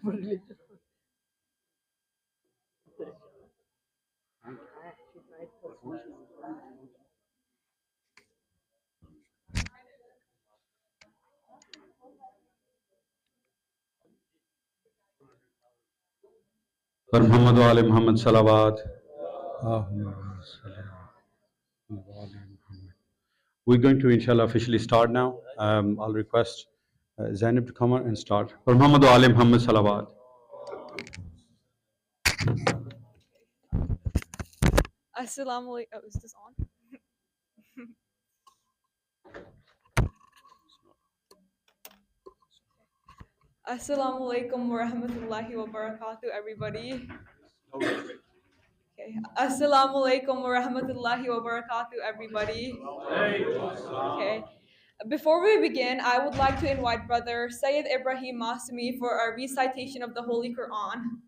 Muhammad wa Ali Muhammad salawat. We're going to inshallah officially start now. I'll request Zainab to come on and start. Muhammad wa Ali Muhammad salawat. Assalamu alaikum. Oh, is this on? Assalamu alaikum wa rahmatullahi wa barakatuh, everybody. Okay. Assalamu alaikum wa rahmatullahi wa barakatuh, everybody. Okay. Before we begin, I would like to invite Brother Sayyid Ibrahim Masumi for a recitation of the Holy Quran.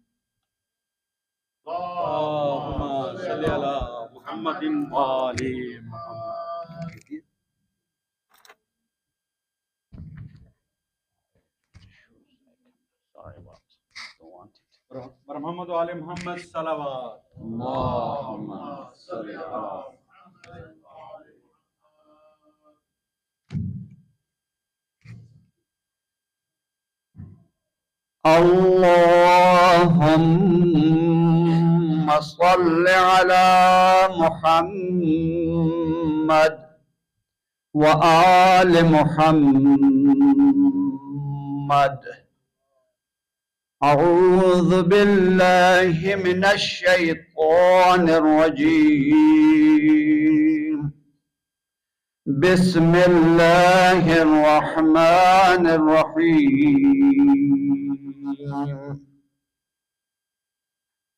Allahumma salli ala Muhammadin wa ali Muhammad. Sorry about it. Don't want it. Muhammad wa ali Muhammad salawat. Allahumma salli ala اللهم صل على محمد وآل محمد. أعوذ بالله من الشيطان الرجيم. بسم الله الرحمن الرحيم.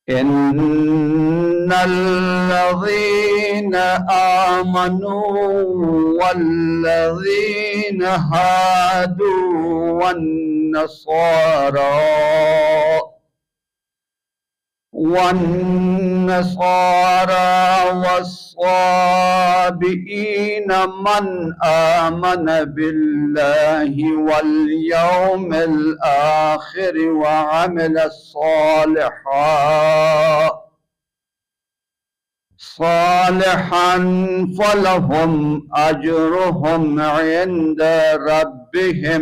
إن الذين آمنوا والذين هادوا والنصارى والصابئين من آمن بالله واليوم الآخر وعمل صالحا فلهم أجرهم عند ربهم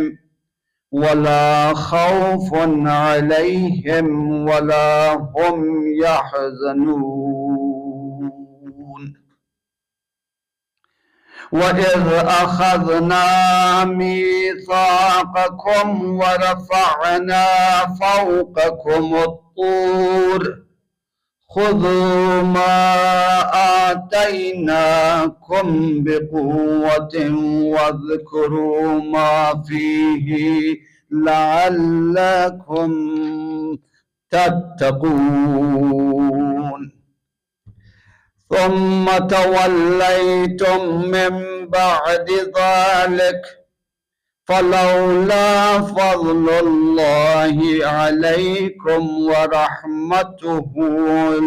ولا خوف عليهم ولا هم يحزنون. وإذ أخذنا ميثاقكم ورفعنا فوقكم الطور خذوا ما آتيناكم بقوة واذكروا ما فيه لعلكم تتقون. ثم توليتم من بعد ذلك فلولا فضل الله عليكم ورحمته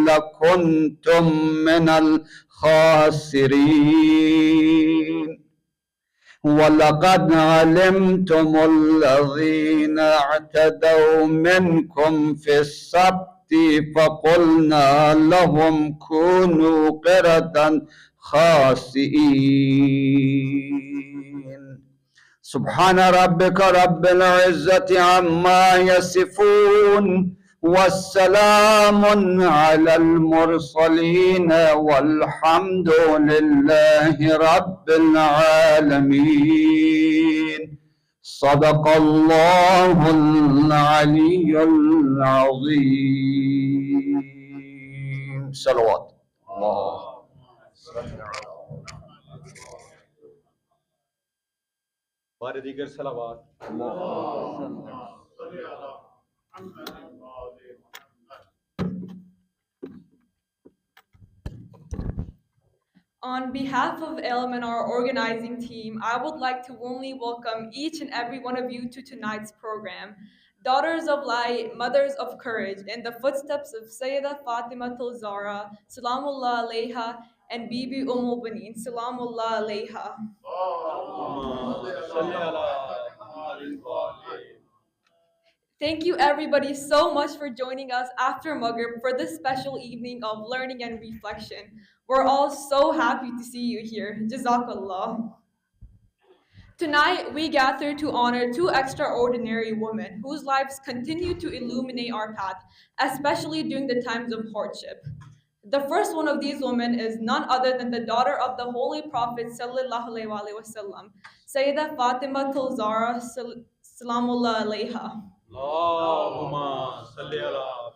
لكنتم من الخاسرين. ولقد علمتم الذين اعتدوا منكم في السبت فقلنا لهم كونوا قردة خاسئين. سبحان ربك رب العزة عما يصفون والسلام على المرسلين والحمد لله رب العالمين. صدق الله العلي العظيم. صلوات الله. بارے دیگر صلوات. On behalf of IILM and our organizing team, I would like to warmly welcome each and every one of you to tonight's program. Daughters of Light, Mothers of Courage, in the footsteps of Sayyeda Fatima S.A, Salam, Allah, Alaiha, and Bibi Ummul Baneen, Salam, Allah, Alaiha. Thank you everybody so much for joining us after Maghrib for this special evening of learning and reflection. We're all so happy to see you here. JazakAllah. Tonight, we gather to honor two extraordinary women whose lives continue to illuminate our path, especially during the times of hardship. The first one of these women is none other than the daughter of the Holy Prophet sallallahu alaihi wasallam, Sayyeda Fatima S.A, Salamullah Alaiha. Allahumma salli ala.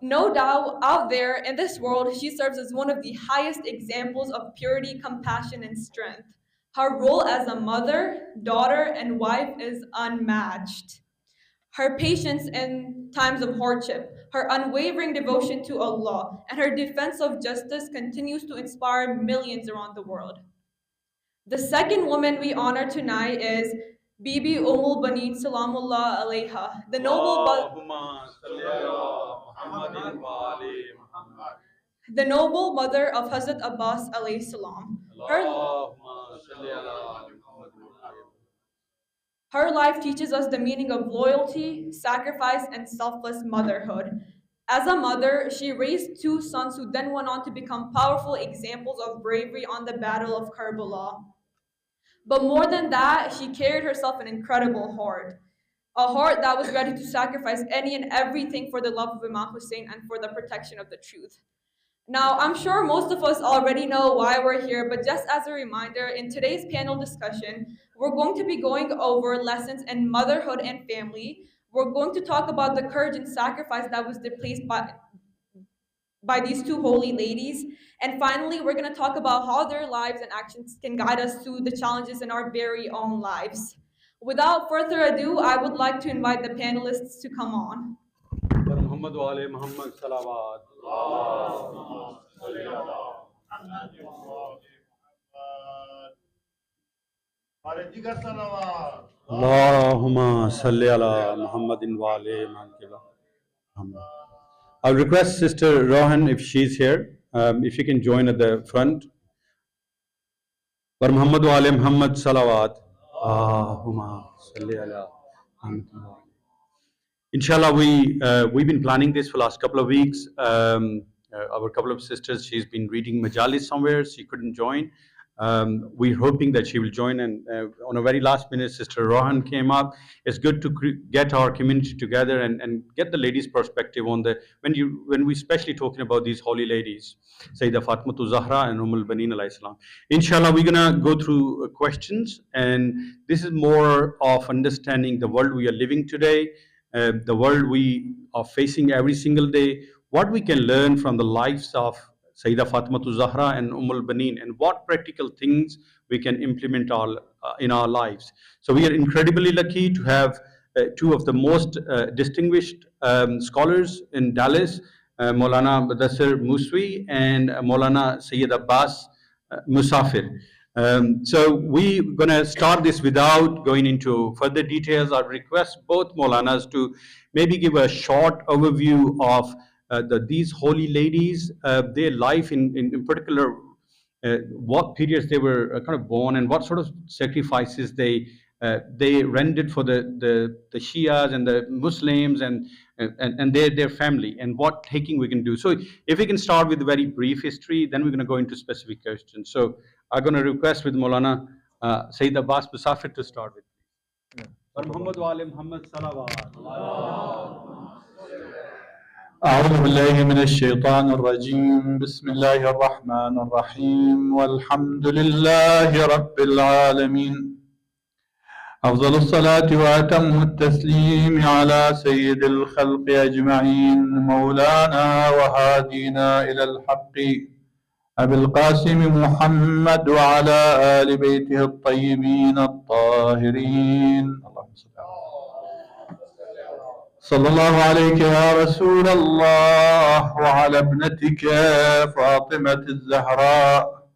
No doubt, out there in this world, she serves as one of the highest examples of purity, compassion, and strength. Her role as a mother, daughter, and wife is unmatched. Her patience in times of hardship, her unwavering devotion to Allah, and her defense of justice continues to inspire millions around the world. The second woman we honor tonight is Bibi Ummul Baneen Salamullah Alaiha, the noble mother of Hazrat Abbas alayhi salam. Her life teaches us the meaning of loyalty, sacrifice, and selfless motherhood. As a mother, she raised two sons who then went on to become powerful examples of bravery on the Battle of Karbala. But more than that, she carried herself an incredible heart. A heart that was ready to sacrifice any and everything for the love of Imam Hussein and for the protection of the truth. Now, I'm sure most of us already know why we're here, but just as a reminder, in today's panel discussion, we're going to be going over lessons in motherhood and family. We're going to talk about the courage and sacrifice that was displayed by these two holy ladies. And finally, we're going to talk about how their lives and actions can guide us through the challenges in our very own lives. Without further ado, I would like to invite the panelists to come on. Muhammad wa Ali Muhammad salawat. Allahumma salli ala Muhammadin wa Ali Muhammad. I'll request Sister Rohan, if she's here, if you can join at the front. Muhammad wa Ali Muhammad salawat. Allahumma salli ala Muhammad. Inshallah, we've been planning this for the last couple of weeks. Our couple of sisters, she's been reading Majalis somewhere, she couldn't join. We're hoping that she will join, and on a very last minute, Sister Rohan came up. It's good to get our community together and get the ladies' perspective on when we especially talking about these holy ladies, Sayyeda Fatima S.A and Ummul Baneen S.A. Inshallah, we're gonna go through questions, and this is more of understanding the world we are living today, the world we are facing every single day, what we can learn from the lives of Sayyeda Fatima S.A and Ummul Baneen, and what practical things we can implement in our lives. So we are incredibly lucky to have two of the most distinguished scholars in Dallas, Maulana Mudassir Muswi and Maulana Sayyid Abbas Musafir. So we're going to start this without going into further details. I request both Maulanas to maybe give a short overview of these holy ladies, their life in particular, what periods they were kind of born, and what sort of sacrifices they rendered for the Shias and the Muslims and their family, and what taking we can do. So if we can start with a very brief history, then we're going to go into specific questions. So I'm going to request with Maulana Sayyid Abbas Musafir to start with. Muhammad wa Ali Muhammad salawat. أعوذ بالله من الشيطان الرجيم بسم الله الرحمن الرحيم والحمد لله رب العالمين أفضل الصلاة وأتم التسليم على سيد الخلق أجمعين مولانا وهادينا إلى الحق أبي القاسم محمد وعلى آل بيته الطيبين الطاهرين اللهم صل على صلى الله عليك يا رسول الله وعلى ابنتك فاطمة الزهراء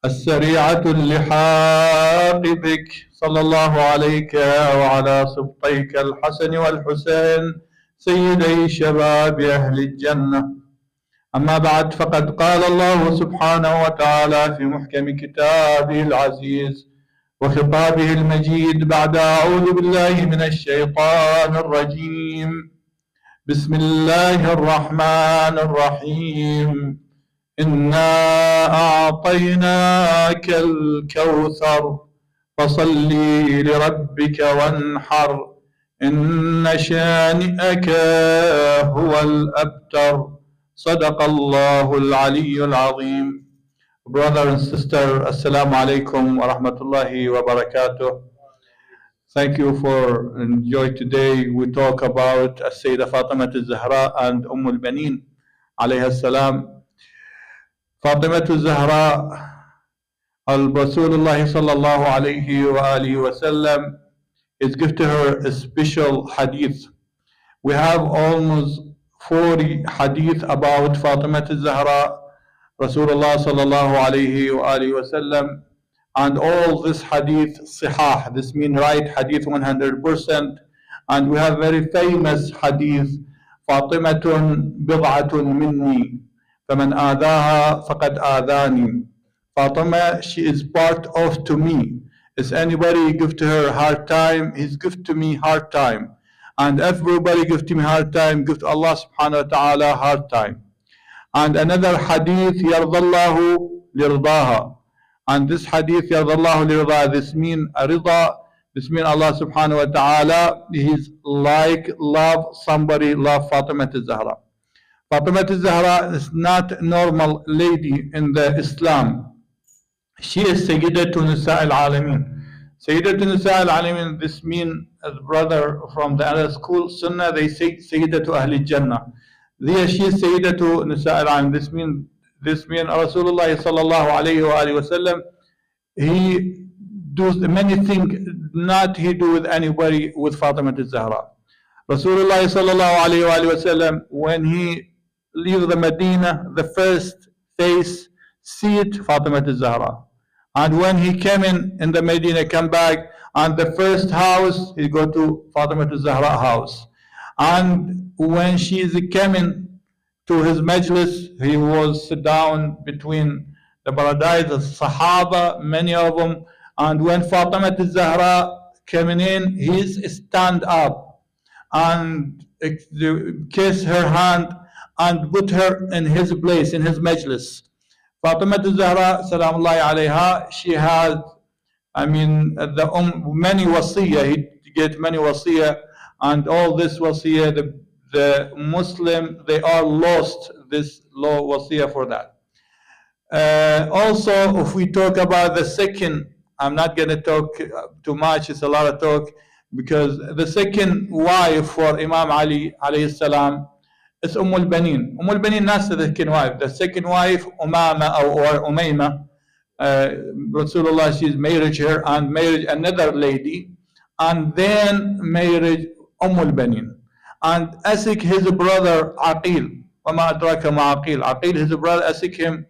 السريعة اللحاق بك صلى الله عليك وعلى سبطيك الحسن والحسين سيدي شباب أهل الجنة. أما بعد، فقد قال الله سبحانه وتعالى في محكم كتابه العزيز: وخطابه المجيد بعد أعوذ بالله من الشيطان الرجيم بسم الله الرحمن الرحيم إنا أعطيناك الكوثر فصل لربك وانحر إن شانئك هو الأبتر صدق الله العلي العظيم. Brother and sister, Assalamu alaikum wa rahmatullahi wa barakatuh. Thank you for enjoying today. We talk about Sayyeda Fatima S.A and Ummul Baneen السلام. Fatima S.A, Al-Rasulullah sallallahu alayhi wa alihi wa sallam, is give to her a special hadith. We have almost 40 hadith about Fatima S.A, Rasulullah sallallahu alayhi wa alihi wa sallam, and all this hadith sihah, this means right hadith 100%. And we have very famous hadith, Fatimatun bid'atun minni, faman adaha faqad adani. Fatima, she is part of to me. Is anybody give to her hard time, he's give to me hard time. And everybody give to me hard time, give to Allah subhanahu wa ta'ala hard time. And another hadith, yardallahu lirdaha. And this hadith, yardallahu lirdaha, this mean rida, this mean Allah subhanahu wa ta'ala, he's like love somebody, love Fatima S.A. Fatima S.A is not a normal lady in the Islam. She is Sayyida Nisa al-Alamin. Sayyida Nisa al-Alamin, this mean, as brother from the other school, Sunnah, they say Sayyida Ahlul Jannah. There she is Sayyida Nisa al-Alamin. This mean Rasulullah sallallahu alayhi wa sallam, he does many things not he do with anybody with Fatima S.A. Rasulullah sallallahu alayhi wa sallam, when he leave the Medina, the first face seat Fatima S.A. And when he came in the Medina, come back, and the first house, he go to Fatima S.A. house. And when she is coming to his majlis, he was sit down between the paradise, the Sahaba, many of them. And when Fatima S.A. coming in, he stand up and kiss her hand and put her in his place, in his majlis. Fatima S.A, Salam, Allah, علیها, she had, many wasiyah, he get many wasiyah, and all this wasiyah, the Muslim, they are lost this law wasiyah for that. Also, if we talk about the second, I'm not going to talk too much, it's a lot of talk, because the second wife for Imam Ali, alayhi salam, is Ummul Baneen. Ummul Baneen, not the second wife. The second wife, Umama or Umayma, Rasulullah, she's married her and married another lady, and then married Ummul Baneen. And ask his brother Aqil, وما أدراك ما عقيل. Aqil, his brother, ask him,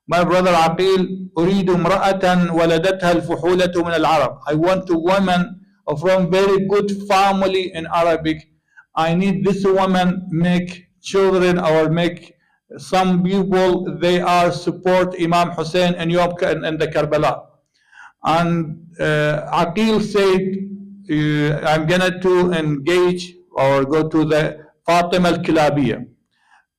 my brother Aqil, أريد امرأة ولدتها الفحولة من العرب. I want a woman from very good family in Arabic. I need this woman make children or make some people, they are support Imam Hussein and the Karbala. And Aqil said, I'm gonna to engage or go to the Fatima al-Kilabiyya.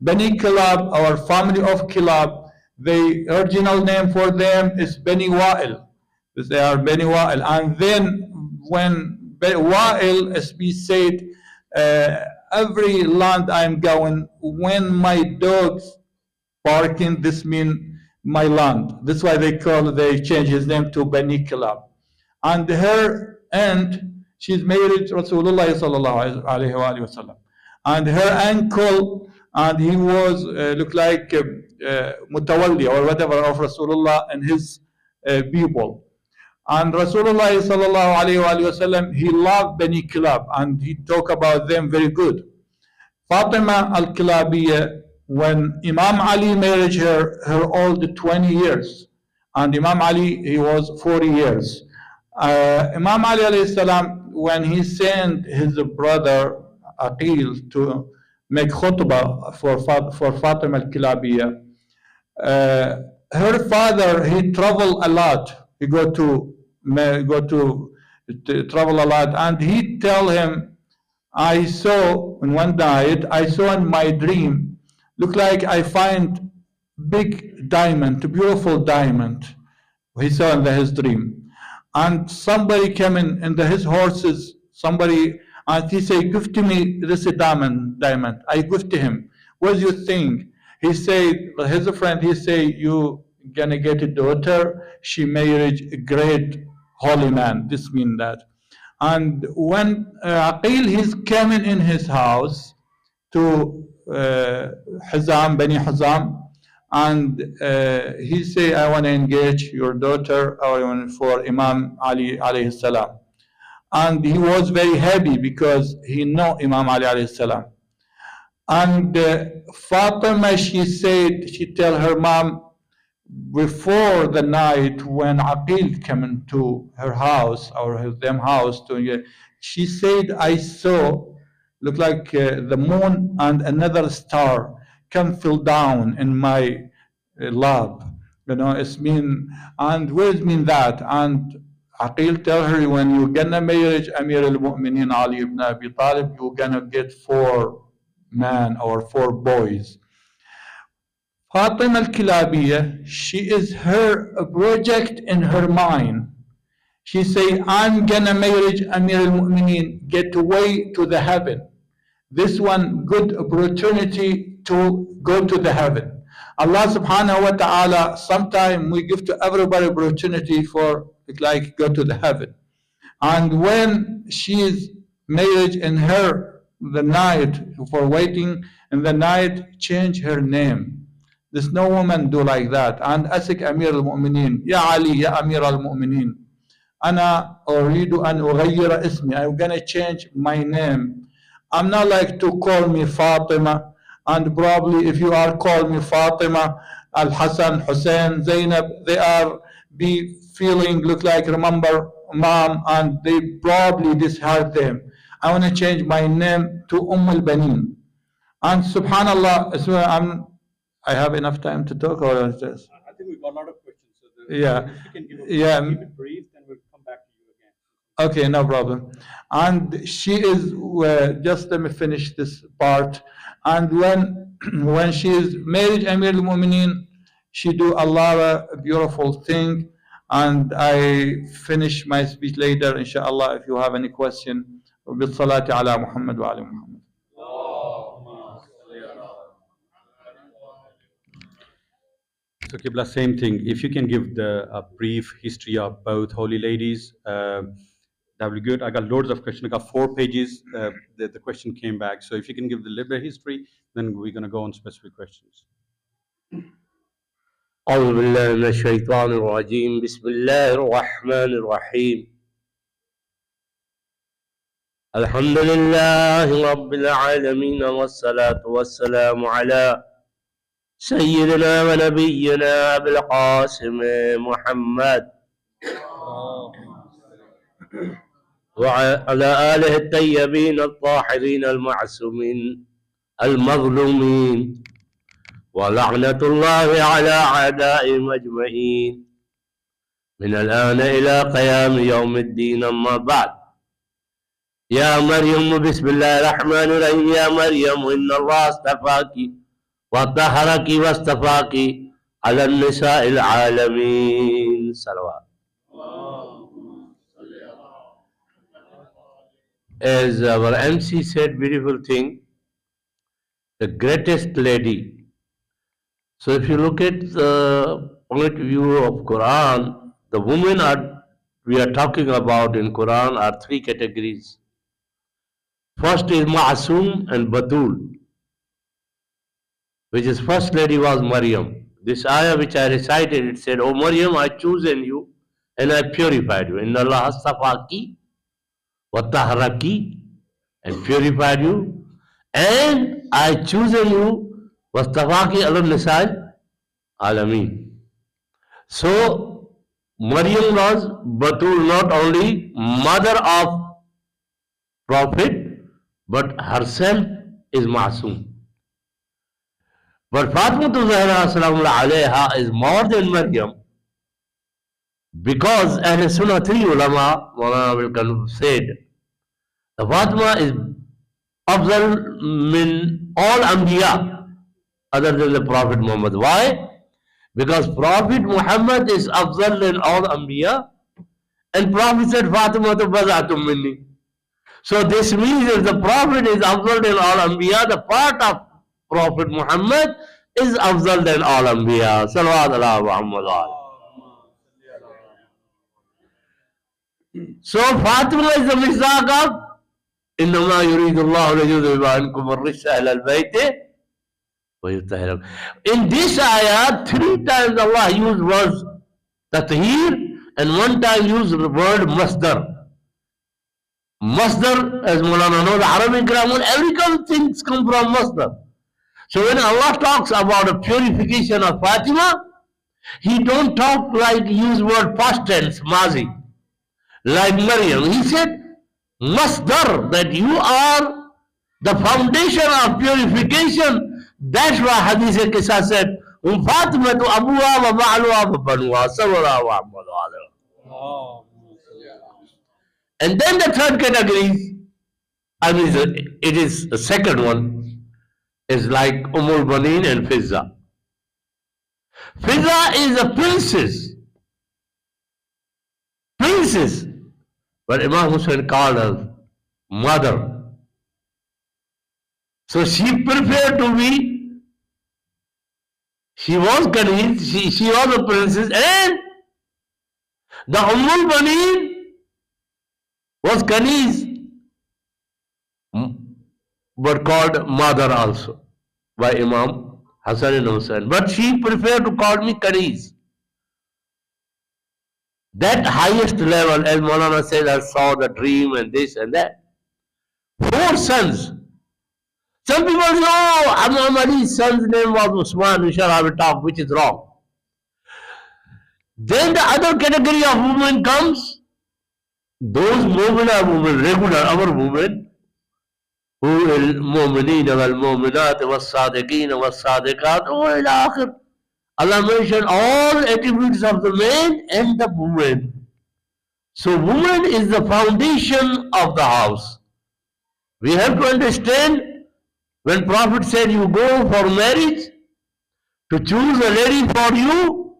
Bani Kilab, our family of Kilab, the original name for them is Bani Wa'il. They are Bani Wa'il. And then when Wa'il is be said, every land I'm going, when my dogs barking, this mean my land. That's why they change his name to Bani Kilab. And her aunt, she's married to Rasulullah sallallahu alayhi wa sallam. And her uncle, and he was look like mutawalli or whatever of Rasulullah and his people. And Rasulullah sallallahu alayhi wa sallam, he loved Bani Kilab and he talk about them very good. Fatima al-Kilabiyya, when Imam Ali married her old 20 years, and Imam Ali, he was 40 years. Imam Ali alayhi salam, when he sent his brother Aqil to make khutbah for Fatima al-Kilabiyya, her father, he traveled a lot. He go to go to travel a lot, and he tell him, I saw in one night, I saw in my dream, look like I find big diamond, beautiful diamond. He saw in his dream, and somebody came in his horses. Somebody, and he say, "Give to me this diamond." I give to him. What do you think? He said, his friend. He say, "You gonna get a daughter. She married a great holy man." This mean that. And when Aqil he's coming in his house to Hizam, Bani Hizam, and he say, "I want to engage your daughter for Imam Ali alayhi salam." And he was very happy because he know Imam Ali alayhi salam. And Fatima, she said, she tell her mom, before the night when Aqil came into her house or them house, she said, I saw, look like the moon and another star come fell down in my lap. It's mean, and what does mean that? And Aqil tell her, when you're gonna marry Amir al-Mu'minin Ali ibn Abi Talib, you're gonna get 4 men or 4 boys. Fatima al-Kilabiyya, she is her project in her mind. She say, I'm gonna marry Amir al-Mu'minin, get away to the heaven. This one good opportunity to go to the heaven. Allah subhanahu wa ta'ala, sometime we give to everybody opportunity for like go to the heaven. And when she is married in her the night for waiting in the night, change her name. There's no woman do like that. And asik Amir al-Mu'minin, Ya Ali, Ya Amir al-Mu'minin, Ana uridu an ughayyira ismi. I'm gonna change my name. I'm not like to call me Fatima. And probably if you are call me Fatima, Al-Hassan, Hussein, Zainab, they are be feeling look like remember mom, and they probably disheard them. I want to change my name to Ummul Baneen. And subhanallah, so I have enough time to talk, or is this? I think we've got a lot of questions. So Yeah. if you can Yeah. keep it brief, then we'll come back to you again. Okay, no problem. And she is just let me finish this part. And when she is married Amir al-Mu'minin, she do a lot of beautiful thing. And I finish my speech later, inshallah. If you have any question, بالصلاة على محمد وعلى محمد. So Qibla, same thing. If you can give a brief history of both holy ladies, that would be good. I got loads of questions. I got 4 pages. The question came back. So if you can give the liberal history, then we're going to go on specific questions. أعوذ بالله من الشيطان الرجيم بسم الله الرحمن الرحيم الحمد لله رب العالمين والصلاة والسلام على سيدنا ونبينا أبي القاسم محمد وعلى آله الطيبين الطاهرين المعصومين المظلومين ولعنة الله على أعدائهم أجمعين من الآن إلى قيام يوم الدين. أما بعد، يا مريم بسم الله الرحمن الرحيم يا مريم إن الله اصطفاك وطهرك واصطفاك على النساء العالمين. صلوات. As our MC said, beautiful thing, the greatest lady. So if you look at the point of view of Quran, the women we are talking about in Quran are 3 categories. First is Ma'asum and Batul, which is first lady was Maryam. This ayah which I recited, it said, "O Maryam, I chosen you and I purified you. Inna Allah astafaki wa tahraki, and purified you, and I chosen you wastafaki ala nisal alamin." So Maryam was Batul, not only mother of Prophet, but herself is Ma'asum. But Fatima Zahra Salam Alaiha is more than Maryam. Because Ahl Sunnah 3 ulama, Maulana will said, the Fatima is afdal min all Anbiya other than the Prophet Muhammad. Why? Because Prophet Muhammad is afdal than all Anbiya, and Prophet said Fatima to bazatum minni. So this means if the Prophet is afdal than all Anbiya, the part of Prophet Muhammad is afdal than all Anbiya. Salawat Allah Muhammad wa alihi. So Fatima is the mishaq of إنما يريد الله ليذهب عنكم الرجس أهل البيت ويطهركم. In this ayah, 3 times Allah used words tathir and 1 time used the word masdar. Masdar, as Maulana knows, Arabic grammar, every kind of things come from masdar. So when Allah talks about a purification of Fatima, He don't talk like use word past tense, mazi, like Maryam. He said, masdar, that you are the foundation of purification. That's why Hadith Qissa said, Fatima to Abuha wa Ba'luha wa Banuha, Sallallahu Alaihi Wasallam. And then the third category, I mean, it is the second one, is like Ummul Baneen and Fizza. Fizza is a princess. Princess. But Imam Hussain called her mother. So she preferred to be, she was Kaniz, she was a princess, and the Ummul Baneen was Kaniz, but called mother also by Imam Hassan and Hussain. But she preferred to call me Kaniz. That highest level, as Maulana said, I saw the dream and this and that. 4 sons. Some people say, oh, Imam Ali's son's name was Usman. We shall have a talk, which is wrong. Then the other category of women comes. Those women are women, regular, our women, who al-mu'mineen wal-mu'minat was-sadiqeen was-sadiqat, oh, ila akhir. Allah mentioned all attributes of the man and the woman. So woman is the foundation of the house. We have to understand, when Prophet said you go for marriage, to choose a lady for you,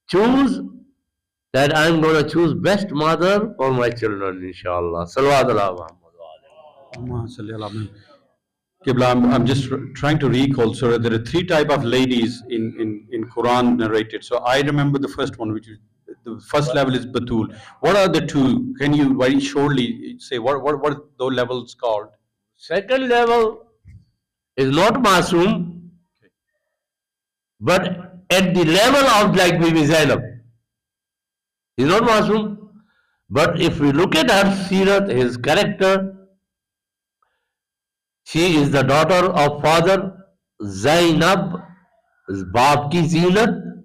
choose that I'm going to choose best mother for my children, inshallah. Salawat Qibla, I'm just trying to recall. So there are 3 type of ladies in Quran narrated. So I remember the first one, which is the first level is Batul. What are the 2? Can you very shortly say what are those levels called? Second level is not Masoom, but at the level of like Bibi Zainab. He's not Masoom. But if we look at her Sirat, his character, she is the daughter of father Zainab, his Baap ki Zinat,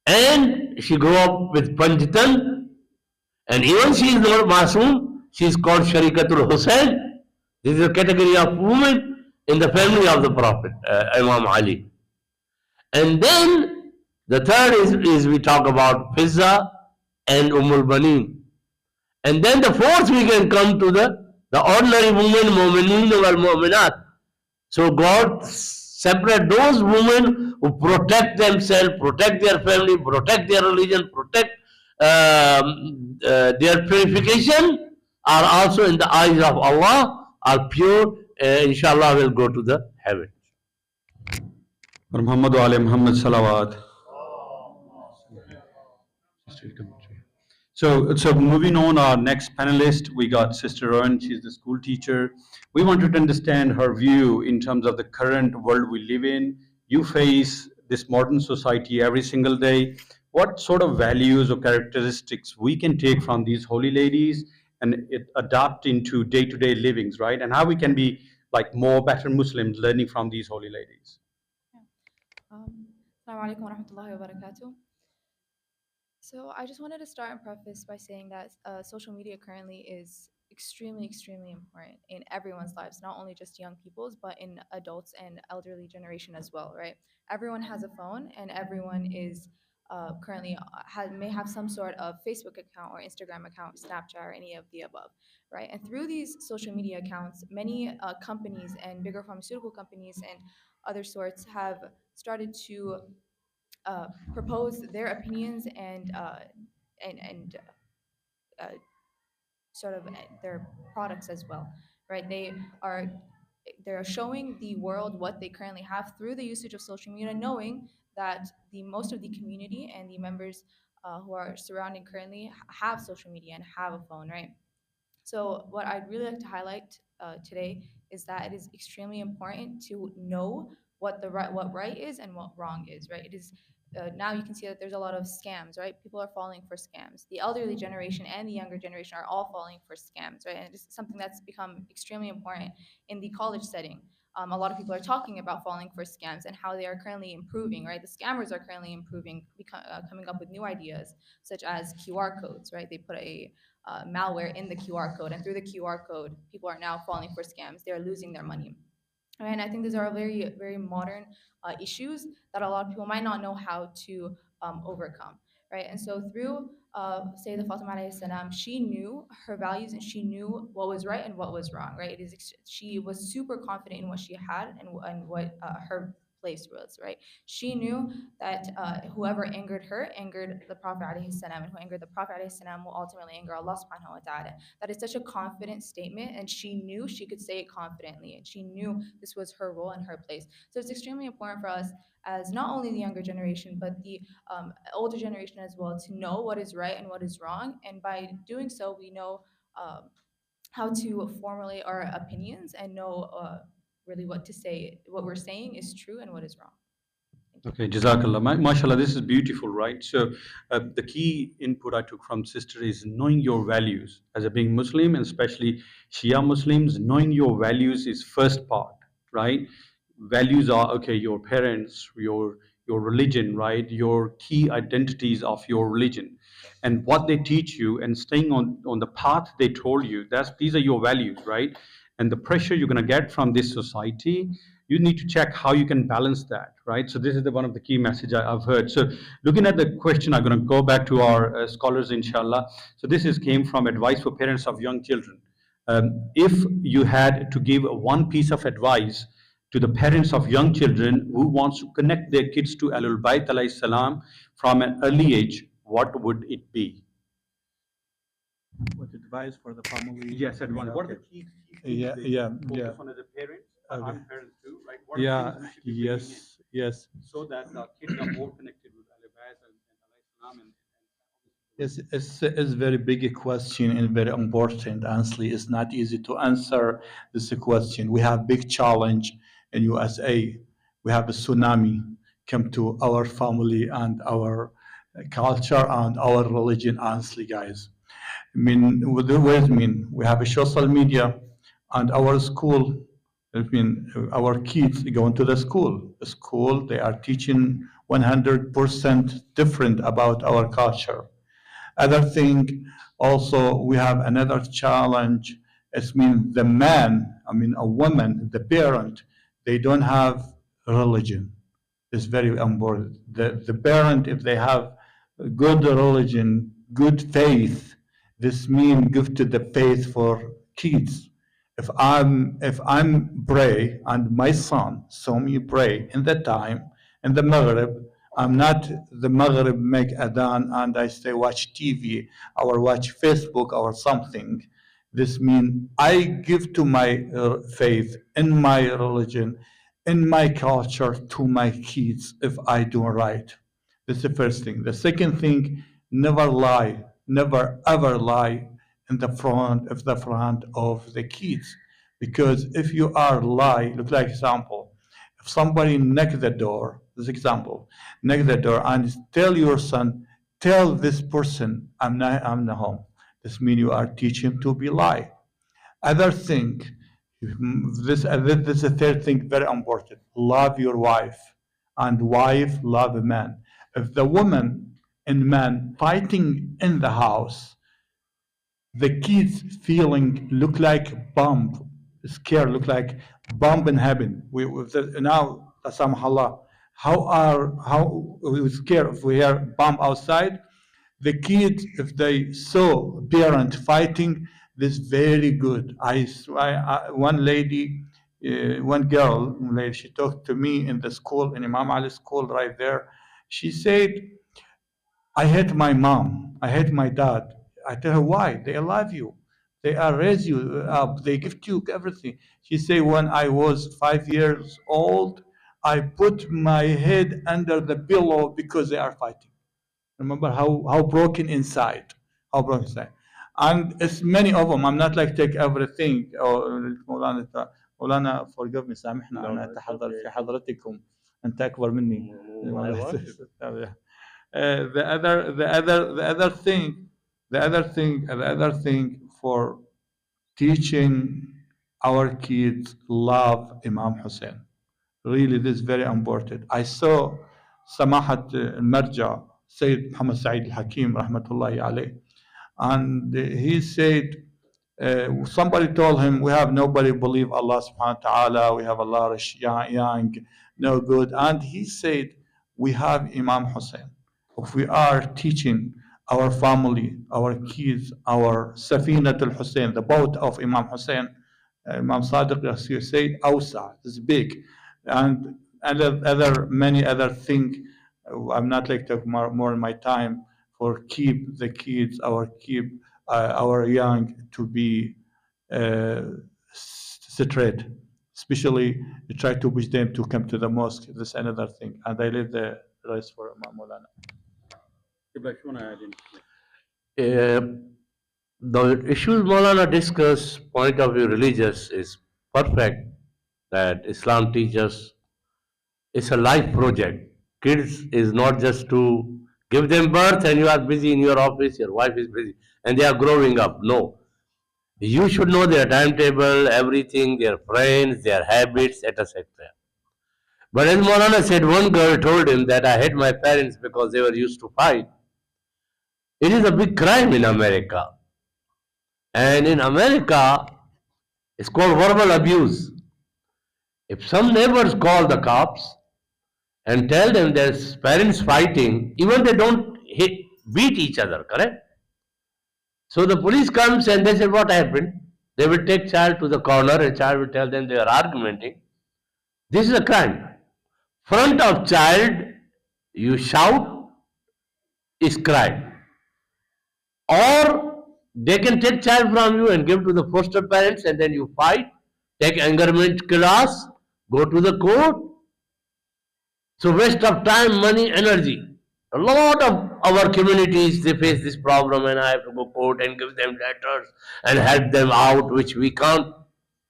and she grew up with Panjatan, and even she is not Masoom, she is called Sharikatul Hussain. This is a category of women in the family of the Prophet, Imam Ali. And then the third is we talk about Fizza and Ummul Baneen. And then the fourth we can come to the ordinary women, Mu'mineen wal Mu'minat. So God separate those women who protect themselves, protect their family, protect their religion, protect their purification, are also in the eyes of Allah, are pure, inshallah will go to the heaven. Muhammad wa Muhammad salawat. So moving on, our next panelist, we got Sister Rowan. She's the school teacher. We wanted to understand her view in terms of the current world we live in. You face this modern society every single day. What sort of values or characteristics we can take from these holy ladies and adapt into day-to-day livings, right? And how we can be like more better Muslims learning from these holy ladies. Assalamu alaikum wa rahmatullahi wa barakatuh. So I just wanted to start and preface by saying that social media currently is extremely, extremely important in everyone's lives, not only just young people's, but in adults and elderly generation as well, right? Everyone has a phone and everyone is currently may have some sort of Facebook account or Instagram account, Snapchat, or any of the above, right? And through these social media accounts, many companies and bigger pharmaceutical companies and other sorts have started to propose their opinions and uh, sort of their products as well, right? They're showing the world what they currently have through the usage of social media, knowing that the most of the community and the members who are surrounding currently have social media and have a phone, right? So what I'd really like to highlight today is that it is extremely important to know what right is and what wrong is, right? It is now you can see that there's a lot of scams, right? People are falling for scams. The elderly generation and the younger generation are all falling for scams, right? And it is something that's become extremely important in the college setting. A lot of people are talking about falling for scams and how they are currently improving, right? The scammers are currently improving, coming up with new ideas such as QR codes, right? They put a malware in the QR code, and through the QR code, people are now falling for scams. They are losing their money. And I think these are very, very modern issues that a lot of people might not know how to overcome, right? And so through Sayyeda Fatima salam, she knew her values and she knew what was right and what was wrong, right? She was super confident in what she had and what her place was, right? She knew that whoever angered her angered the Prophet salam, and who angered the Prophet salam will ultimately anger Allah subhanahu wa ta'ala. That is such a confident statement, and she knew she could say it confidently, and she knew this was her role and her place. So it's extremely important for us as not only the younger generation, but the older generation as well, to know what is right and what is wrong. And by doing so, we know how to formulate our opinions and know really what to say, what we're saying is true and what is wrong. Okay, JazakAllah. MashaAllah, this is beautiful, right? So the key input I took from sister is knowing your values as a being Muslim, and especially Shia Muslims. Knowing your values is first part, right? Values are, okay, your parents, your religion, right? Your key identities of your religion, and what they teach you, and staying on the path they told you. These are your values, right? And the pressure you're going to get from this society, you need to check how you can balance that, right? So this is one of the key message I've heard. So looking at the question, I'm going to go back to our scholars, inshallah. So this came from advice for parents of young children. If you had to give one piece of advice to the parents of young children who wants to connect their kids to Ahlulbayt alayhi salam from an early age, what would it be? What advice for the family? Yes, advice. What are the key things Yeah, they yeah, focus yeah. on as a parent? Okay. I'm a parent too, right? What are the Yeah, things we should be bringing yes, yes. in so that the kids are more connected with Ahlulbayt and alayhi salam and Yes, it's a very big question and very important. Honestly, it's not easy to answer this question. We have big challenge in USA. We have a tsunami come to our family and our culture and our religion. Honestly, guys, I mean, what does it mean? We have a social media and our school. I mean, our kids going to the school. The school, they are teaching 100% different about our culture. Other thing, also, we have another challenge. It's mean the man, I mean a woman, the parent, they don't have religion. It's very important. The parent, if they have good religion, good faith, this means give to the faith for kids. If I'm pray and my son saw me pray in the time in the Maghrib, I'm not the Maghrib make adhan and I stay watch TV or watch Facebook or something. This means I give to my faith in my religion, in my culture to my kids if I do right. That's the first thing. The second thing, never lie, never ever lie in the front of the kids. Because if you are lie, look like example, if somebody knock the door, this example, knock the door and tell your son, tell this person I'm not home. This means you are teaching to be lie. Other thing, this is the third thing, very important. Love your wife, and wife love a man. If the woman and man fighting in the house, the kids feeling look like bomb, scared, look like bomb in heaven. Now, Samhallah, how we scared if we hear bomb outside. The kids, if they saw parent fighting, this very good. One lady, one girl, she talked to me in the school, in Imam Ali school right there. She said, I hate my mom, I hate my dad. I tell her, why? They love you. They are raise you up. They give you everything. She said, when I was 5 years old, I put my head under the pillow because they are fighting. Remember how broken inside, how broken inside. And it's many of them. I'm not like take everything. مولانا forgive me, سامحنا أنا أتحضر في حضرتكم. أنت أكبر مني. The other thing for teaching our kids love Imam Hussein. Really, this is very important. I saw سماحة المرجع Sayyid Muhammad Sa'id al-Hakim rahmatullahi alayh, and he said, somebody told him, we have nobody believe Allah subhanahu wa ta'ala, we have a lot of young, no good. And he said, we have Imam Hussein. If we are teaching our family, our kids, our Safinat al-Hussein, the boat of Imam Hussein, Imam Sadiq Yasir said, Awsa, is big. And many other things. I'm not like to more in my time for keep the kids, our young to be straight, especially try to push them to come to the mosque. This is another thing, and I leave the rest for Maulana. The issues Maulana discuss, point of view religious, is perfect. That Islam teaches, it's a life project. Kids is not just to give them birth and you are busy in your office, your wife is busy, and they are growing up. No. You should know their timetable, everything, their friends, their habits, etc. But as Maulana said, one girl told him that I hate my parents because they were used to fight. It is a big crime in America. And in America, it's called verbal abuse. If some neighbors call the cops and tell them there's parents fighting, even they don't beat each other, correct? So the police comes and they say, what happened? They will take child to the corner and child will tell them they are arguing. This is a crime. Front of child, you shout, is crime. Or they can take child from you and give to the foster parents and then you fight, take angerment class, go to the court. So waste of time, money, energy. A lot of our communities, they face this problem and I have to go court and give them letters and help them out, which we can't.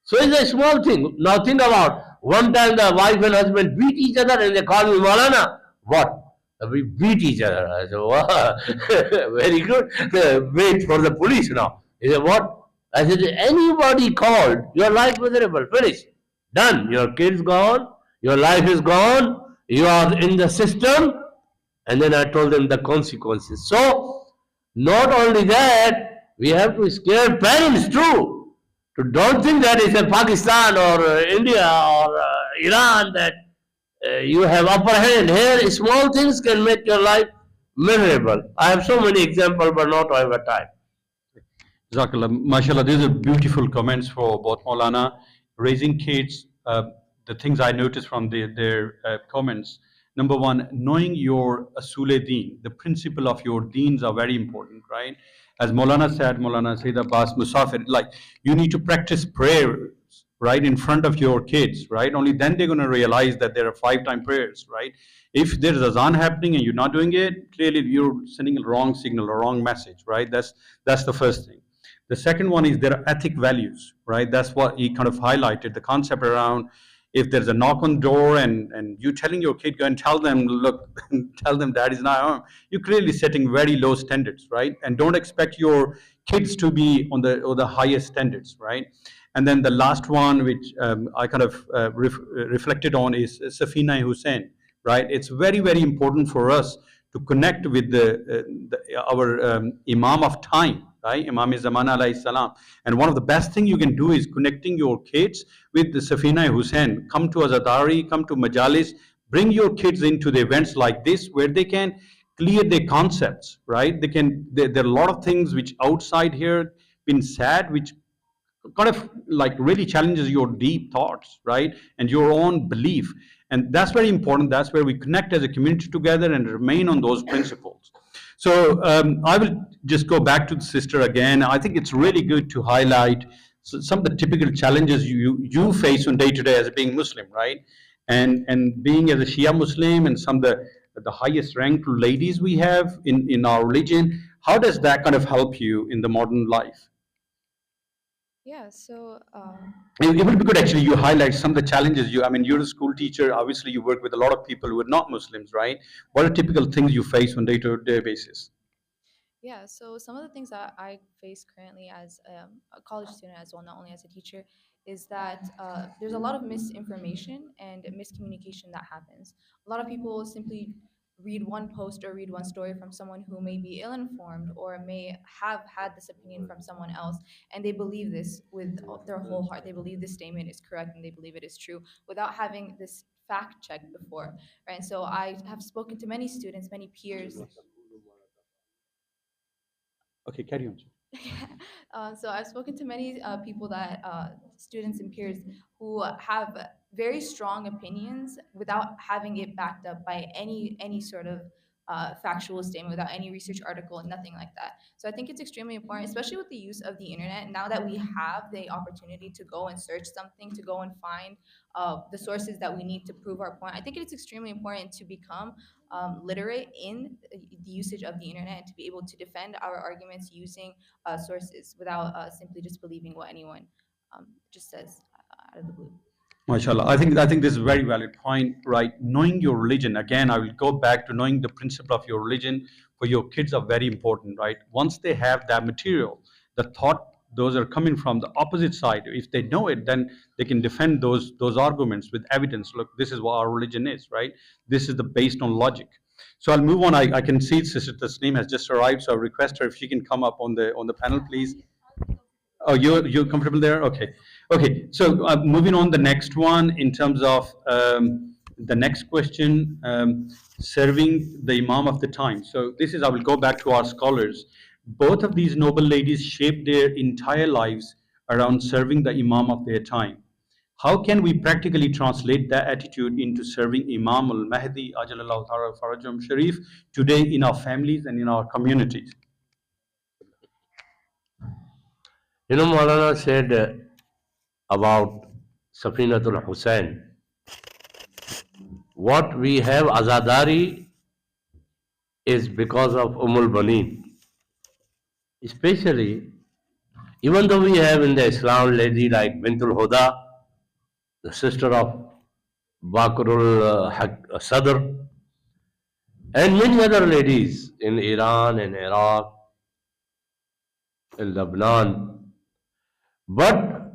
So it's a small thing. Now think about, one time the wife and husband beat each other and they call me Maulana. What? We beat each other. I said, wow, very good. Wait for the police now. He said, what? I said, anybody called, your life miserable, finish, done. Your kid's gone, your life is gone, you are in the system. And then I told them the consequences. So, not only that, we have to scare parents too. So don't think that it's in Pakistan or India or Iran that you have upper hand. Here, small things can make your life miserable. I have so many examples, but not over time. JazakAllah. MashaAllah, these are beautiful comments for both Maulana. Raising kids, the things I noticed from their comments. Number one, knowing your Asule Deen, the principle of your deens are very important, right? As Maulana said, Maulana Sayyid Abbas Musafir, like you need to practice prayer, right, in front of your kids, right? Only then they're going to realize that there are 5-time prayers, right? If there's azan happening and you're not doing it, clearly you're sending a wrong signal, a wrong message, right? That's the first thing. The second one is there are ethic values, right? That's what he kind of highlighted, the concept around if there's a knock on the door and you telling your kid, go and tell them, look, tell them dad is not home, you're clearly setting very low standards, right? And don't expect your kids to be on the highest standards, right? And then the last one, which I kind of reflected on, is Safina Hussein, right? It's very, very important for us to connect with our Imam of time, right? Imam Zaman alayhi salam. And one of the best things you can do is connecting your kids with the Safina Hussein. Come to Azadari, come to Majalis, bring your kids into the events like this where they can clear their concepts, right? There are a lot of things which outside here been said, which kind of like really challenges your deep thoughts, right? And your own belief. And that's very important. That's where we connect as a community together and remain on those principles. So I will just go back to the sister again. I think it's really good to highlight some of the typical challenges you face on day to day as being Muslim, right? And being as a Shia Muslim and some of the highest ranked ladies we have in our religion, how does that kind of help you in the modern life? Yeah, so It would be good actually you highlight some of the challenges I mean, you're a school teacher, obviously you work with a lot of people who are not Muslims, right? What are typical things you face on day-to-day basis? yeah, so some of the things that I face currently as a college student as well, not only as a teacher, is that there's a lot of misinformation and miscommunication that happens. A lot of people simply read one post or read one story from someone who may be ill-informed or may have had this opinion from someone else, and they believe this with their whole heart. They believe this statement is correct and they believe it is true without having this fact checked before, right? And so I have spoken to many students, many peers. Okay, carry on. So I've spoken to many people that students and peers who have very strong opinions without having it backed up by any sort of factual statement, without any research article, nothing like that. So I think it's extremely important, especially with the use of the internet. Now that we have the opportunity to go and search something, to go and find the sources that we need to prove our point, I think it's extremely important to become literate in the usage of the internet and to be able to defend our arguments using sources without simply just believing what anyone just says out of the blue. MashaAllah. I think this is a very valid point, right? Knowing your religion, again, I will go back to knowing the principle of your religion for your kids are very important, right? Once they have that material, the thought those are coming from the opposite side, if they know it, then they can defend those arguments with evidence. Look, this is what our religion is, right? This is the based on logic. So I'll move on. I can see Sister Tasneem has just arrived, so I request her if she can come up on the panel, please. Oh, you're comfortable there? Okay. Okay. So moving on, the next one in terms of the next question, serving the Imam of the time. So this is, I will go back to our scholars. Both of these noble ladies shaped their entire lives around serving the Imam of their time. How can we practically translate that attitude into serving Imam al-Mahdi, Ajalallahu Ta'ala Farajum Sharif, today in our families and in our communities? You know, Maulana said about Safinatul Hussain, what we have Azadari is because of Ummul Baneen. Especially, even though we have in the Islam lady like Bintul Huda, the sister of Bakrul Sadr, and many other ladies in Iran and Iraq, in Lebanon. But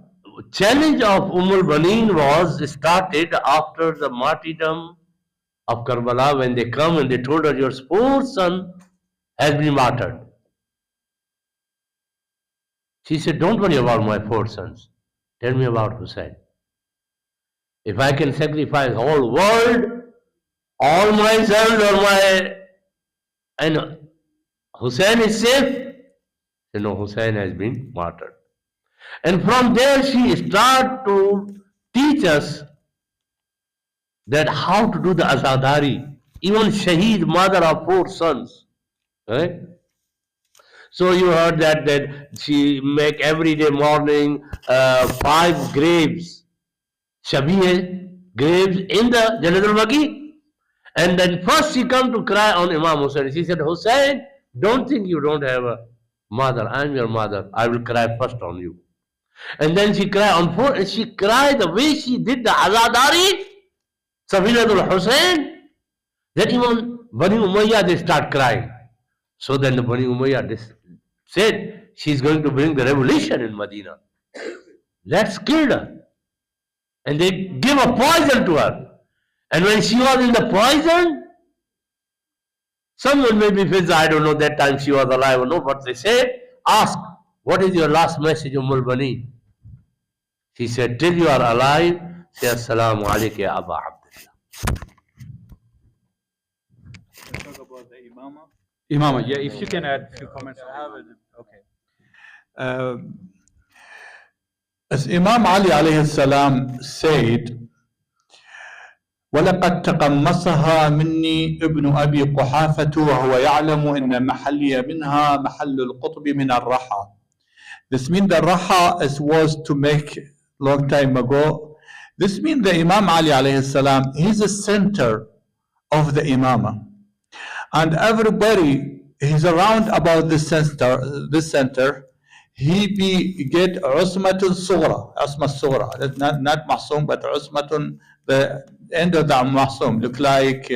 challenge of Ummul Baneen was started after the martyrdom of Karbala, when they come and they told her, your poor son has been martyred. She said, don't worry about my 4 sons. Tell me about Hussein. If I can sacrifice whole world, all my sons or my... And Hussein is safe? You know, Hussein has been martyred. And from there she started to teach us that how to do the Azadari. Even Shaheed, mother of 4 sons. Right? So you heard that she make every day morning 5 graves, Shabih graves in the Janatul Baqi. And then first she come to cry on Imam Hussain. She said, Hussain, don't think you don't have a mother. I'm your mother. I will cry first on you. And then she cried on 4, and she cried the way she did the Azadari, Safinatul Hussain, that even Bani Umayyah, they start crying. So then the Bani Umayyah said, she's going to bring the revolution in Medina. Let's kill her. And they give a poison to her. And when she was in the poison, someone maybe feels, I don't know, that time she was alive or no, but they said, ask, what is your last message, Ummul Baneen? She said, till you are alive, say Assalamu alayka ya Aba Abdullah. Imama, yeah, if you can add a few comments. Okay. As Imam Ali alayhi salam said, ولقد تقمصها مني ابن أبي قحافة وهو يعلم إن محلي منها محل القطب من الرحى. This means the raha was to make long time ago. This means the Imam Ali alayhi salam, he's the center of the imama. And everybody is around about this center. He get usmatun sughra, usma sughra. That's not mahsum, but usmatun, the end of the mahsum. Look like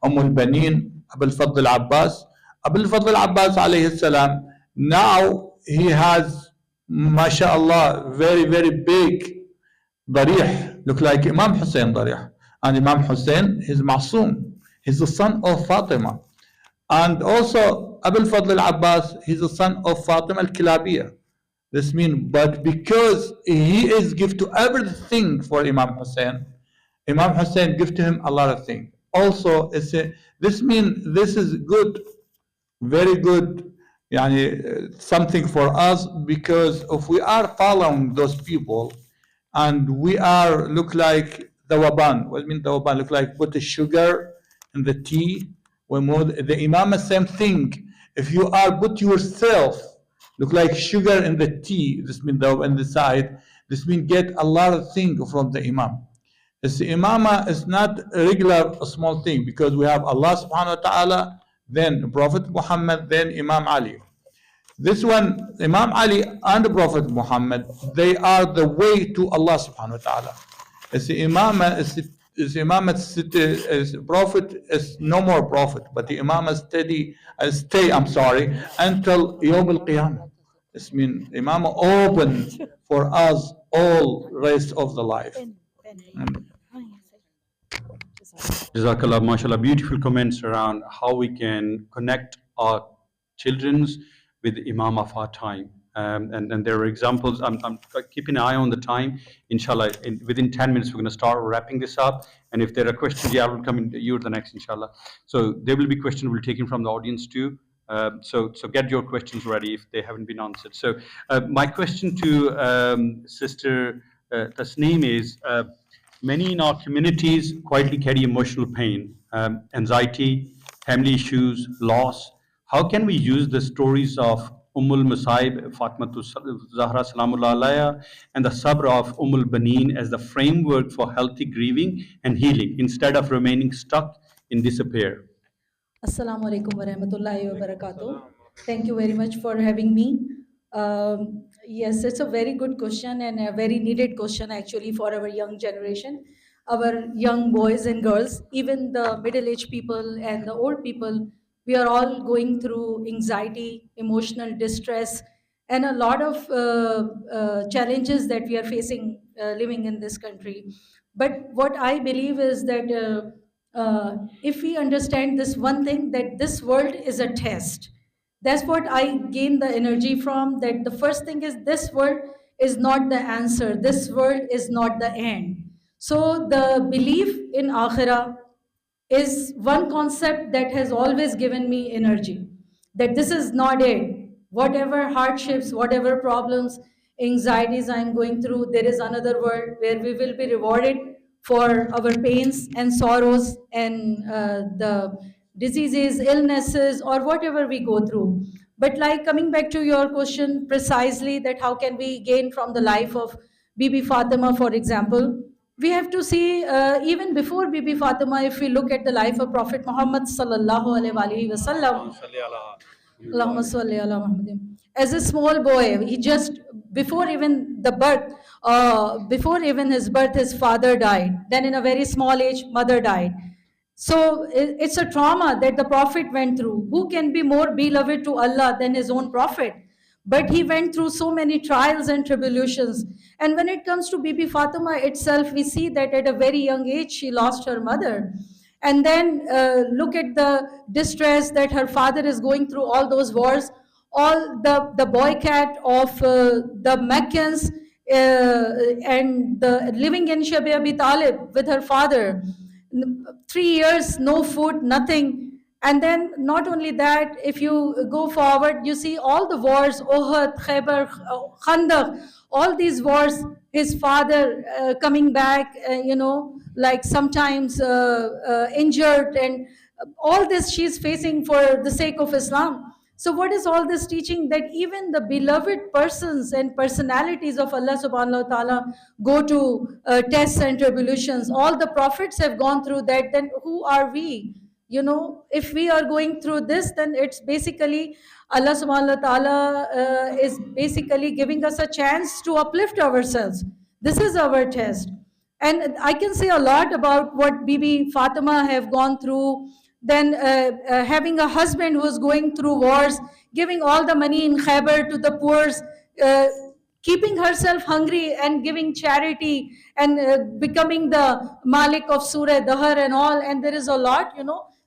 Ummul Baneen Fadl Abbas. Fadl Abbas alayhi salam, now he has, mashallah, very, very big darih. Look like Imam Hussein darih. And Imam Hussein is mahsum. He's the son of Fatima. And also Fadl Abbas, he's the son of Fatima al-Kilabiyah. This means, but because he is give to everything for Imam Hussein give to him a lot of things. Also, this means this is good, very good, something for us, because if we are following those people and we are look like the waban, what mean the waban? Look like put the sugar in the tea. The Imam, same thing. If you are put yourself look like sugar in the tea, this means on the side, this means get a lot of things from the Imam. The Imama is not a regular small thing, because we have Allah subhanahu wa ta'ala, then Prophet Muhammad, then Imam Ali. This one, Imam Ali and Prophet Muhammad, they are the way to Allah subhanahu wa ta'ala. As the Imama is Prophet is no more Prophet, but the Imam stay until Yawm al-Qiyamah. This means Imam opened for us all rest of the life. JazakAllah, mashallah, beautiful comments around how we can connect our children's with the Imam of our time. And there are examples. I'm keeping an eye on the time. Inshallah, within 10 minutes, we're going to start wrapping this up. And if there are questions, I will come in. You're the next, inshallah. So there will be questions we'll take in from the audience too. So get your questions ready if they haven't been answered. So my question to Sister Tasneem is, many in our communities quietly carry emotional pain, anxiety, family issues, loss. How can we use the stories of Ummul Fatima Zahra Salamullah Alaiha and the sabr of Ummul Baneen as the framework for healthy grieving and healing, instead of remaining stuck in despair? Assalamu alaikum wa rahmatullahi wa barakatuh. Thank you very much for having me. Yes, it's a very good question and a very needed question actually for our young generation, our young boys and girls, even the middle-aged people and the old people. We are all going through anxiety, emotional distress, and a lot of challenges that we are facing living in this country. But what I believe is that if we understand this one thing, that this world is a test. That's what I gain the energy from, that the first thing is this world is not the answer. This world is not the end. So the belief in Akhirah is one concept that has always given me energy, that this is not it. Whatever hardships, whatever problems, anxieties I'm going through, there is another world where we will be rewarded for our pains and sorrows and the diseases, illnesses, or whatever we go through. But like coming back to your question precisely, that how can we gain from the life of Bibi Fatima, for example, we have to see even before Bibi Fatima, if we look at the life of Prophet Muhammad sallallahu alaihi wasallam, Allahumma salli ala Muhammadin. As a small boy, he just before even the birth, before even his birth, his father died. Then in a very small age, mother died. So it's a trauma that the Prophet went through. Who can be more beloved to Allah than his own Prophet? But he went through so many trials and tribulations. And when it comes to Bibi Fatima itself, we see that at a very young age, she lost her mother. And then look at the distress that her father is going through, all those wars, all the boycott of the Meccans and the living in Shabi Abi Talib with her father. 3 years, no food, nothing. And then not only that, if you go forward, you see all the wars, Uhud, Khaybar, Khandaq, all these wars, his father coming back, like sometimes injured, and all this she's facing for the sake of Islam. So what is all this teaching? That even the beloved persons and personalities of Allah subhanahu wa ta'ala go to tests and tribulations. All the prophets have gone through that. Then who are we? If we are going through this, then it's basically Allah subhanahu wa ta'ala is basically giving us a chance to uplift ourselves. This is our test. And I can say a lot about what Bibi Fatima have gone through. Then having a husband who's going through wars, giving all the money in Khaybar to the poor, uh, keeping herself hungry and giving charity, and becoming the Malik of Surah Dahar and all. And there is a lot.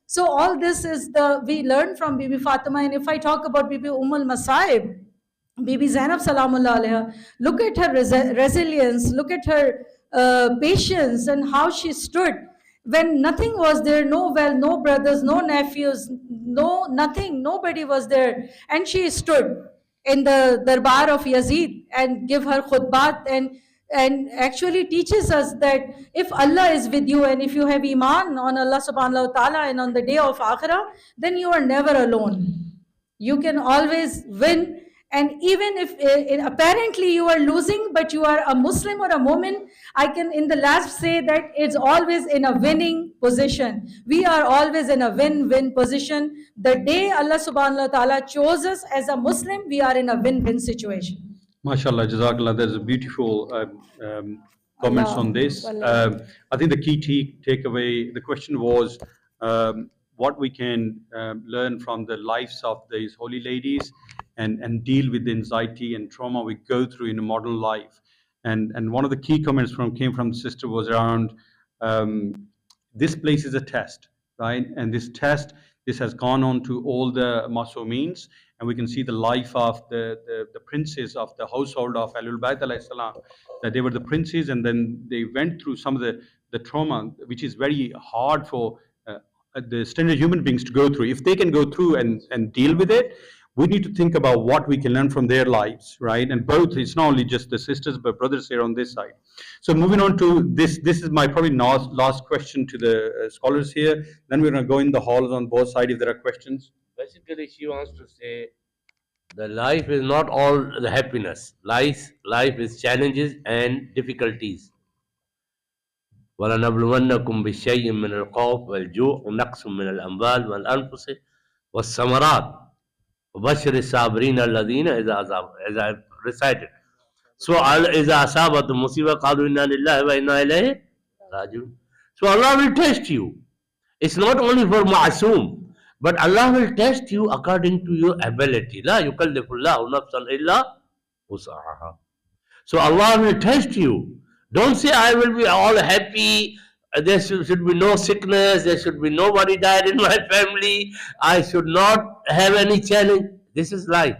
So all this is we learn from Bibi Fatima. And if I talk about Bibi Ummul Masaib, Bibi Zainab Salamullah Alaiha, look at her resilience, look at her patience, and how she stood when nothing was there, no well, no brothers, no nephews, no nothing, nobody was there. And she stood in the darbar of Yazid and give her khutbat, and actually teaches us that if Allah is with you and if you have iman on Allah subhanahu wa ta'ala and on the day of akhirah, then you are never alone. You can always win. And even if apparently you are losing, but you are a Muslim or a Mu'min, I can in the last say that it's always in a winning position. We are always in a win-win position. The day Allah subhanahu wa ta'ala chose us as a Muslim, we are in a win-win situation. MashaAllah, JazakAllah. There's a beautiful comments Allah, on this. Allah. I think the key takeaway, the question was what we can learn from the lives of these holy ladies and deal with the anxiety and trauma we go through in a modern life. And one of the key comments came from the sister was around this place is a test, right? And this has gone on to all the Masumins, and we can see the life of the princes of the household of Ahlulbayt alayhi salam, that they were the princes, and then they went through some of the trauma, which is very hard for the standard human beings to go through. If they can go through and deal with it, we need to think about what we can learn from their lives, right? And both, it's not only just the sisters, but brothers here on this side. So moving on to this is my probably last question to the scholars here. Then we're going to go in the halls on both sides if there are questions. Basically, she wants to say the life is not all the happiness. Life is challenges and difficulties. وَلَنَبْلُوَنَّكُمْ بِشَيْءٍ مِّنَ الْخَوْفِ وَالْجُوعِ وَنَقْصٍ مِّنَ الْأَمْوَالِ وَالْأَنفُسِ وَالثَّمَرَاتِ وَبَشِّرِ الصَّابِرِينَ الَّذِينَ as I recited. So إِذَا أَصَابَتْهُمْ مُصِيبَةٌ قَالُوا إِنَّا لِلَّهِ وَإِنَّا إِلَيْهِ راجعون. So Allah will test you. It's not only for ma'asum, but Allah will test you according to your ability. لا يكلف الله نفسا إلا وسعها. So Allah will test you. Don't say I will be all happy. There should be no sickness. There should be nobody died in my family. I should not have any challenge. This is life.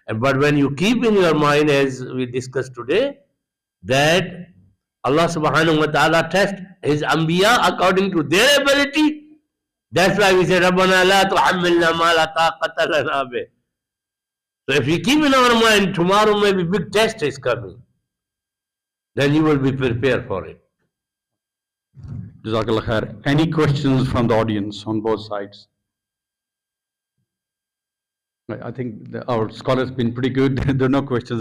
But when you keep in your mind, as we discussed today, that Allah subhanahu wa ta'ala test his anbiya according to their ability. That's why we say, Rabbana la tuhammilna ma la taqata lana bih. So if we keep in our mind, tomorrow maybe big test is coming, then you will be prepared for it. JazakAllah khair. Any questions from the audience on both sides? I think our scholars have been pretty good. There are no questions.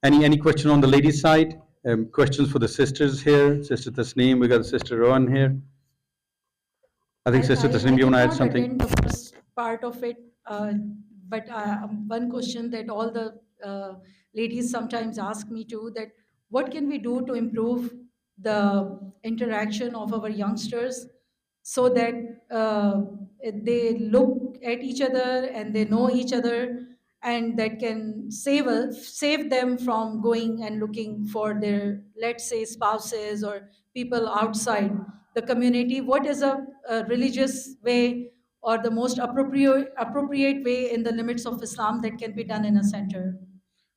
Any question on the ladies' side? Questions for the sisters here? Sister Tasneem, we got Sister Rohan here. I think Sister Tasneem, you want to add something? I did not attend the first part of it, but one question that all the ladies sometimes ask me too, that what can we do to improve the interaction of our youngsters so that they look at each other and they know each other, and that can save them from going and looking for their, let's say, spouses or people outside the community. What is a religious way or the most appropriate way in the limits of Islam that can be done in a center?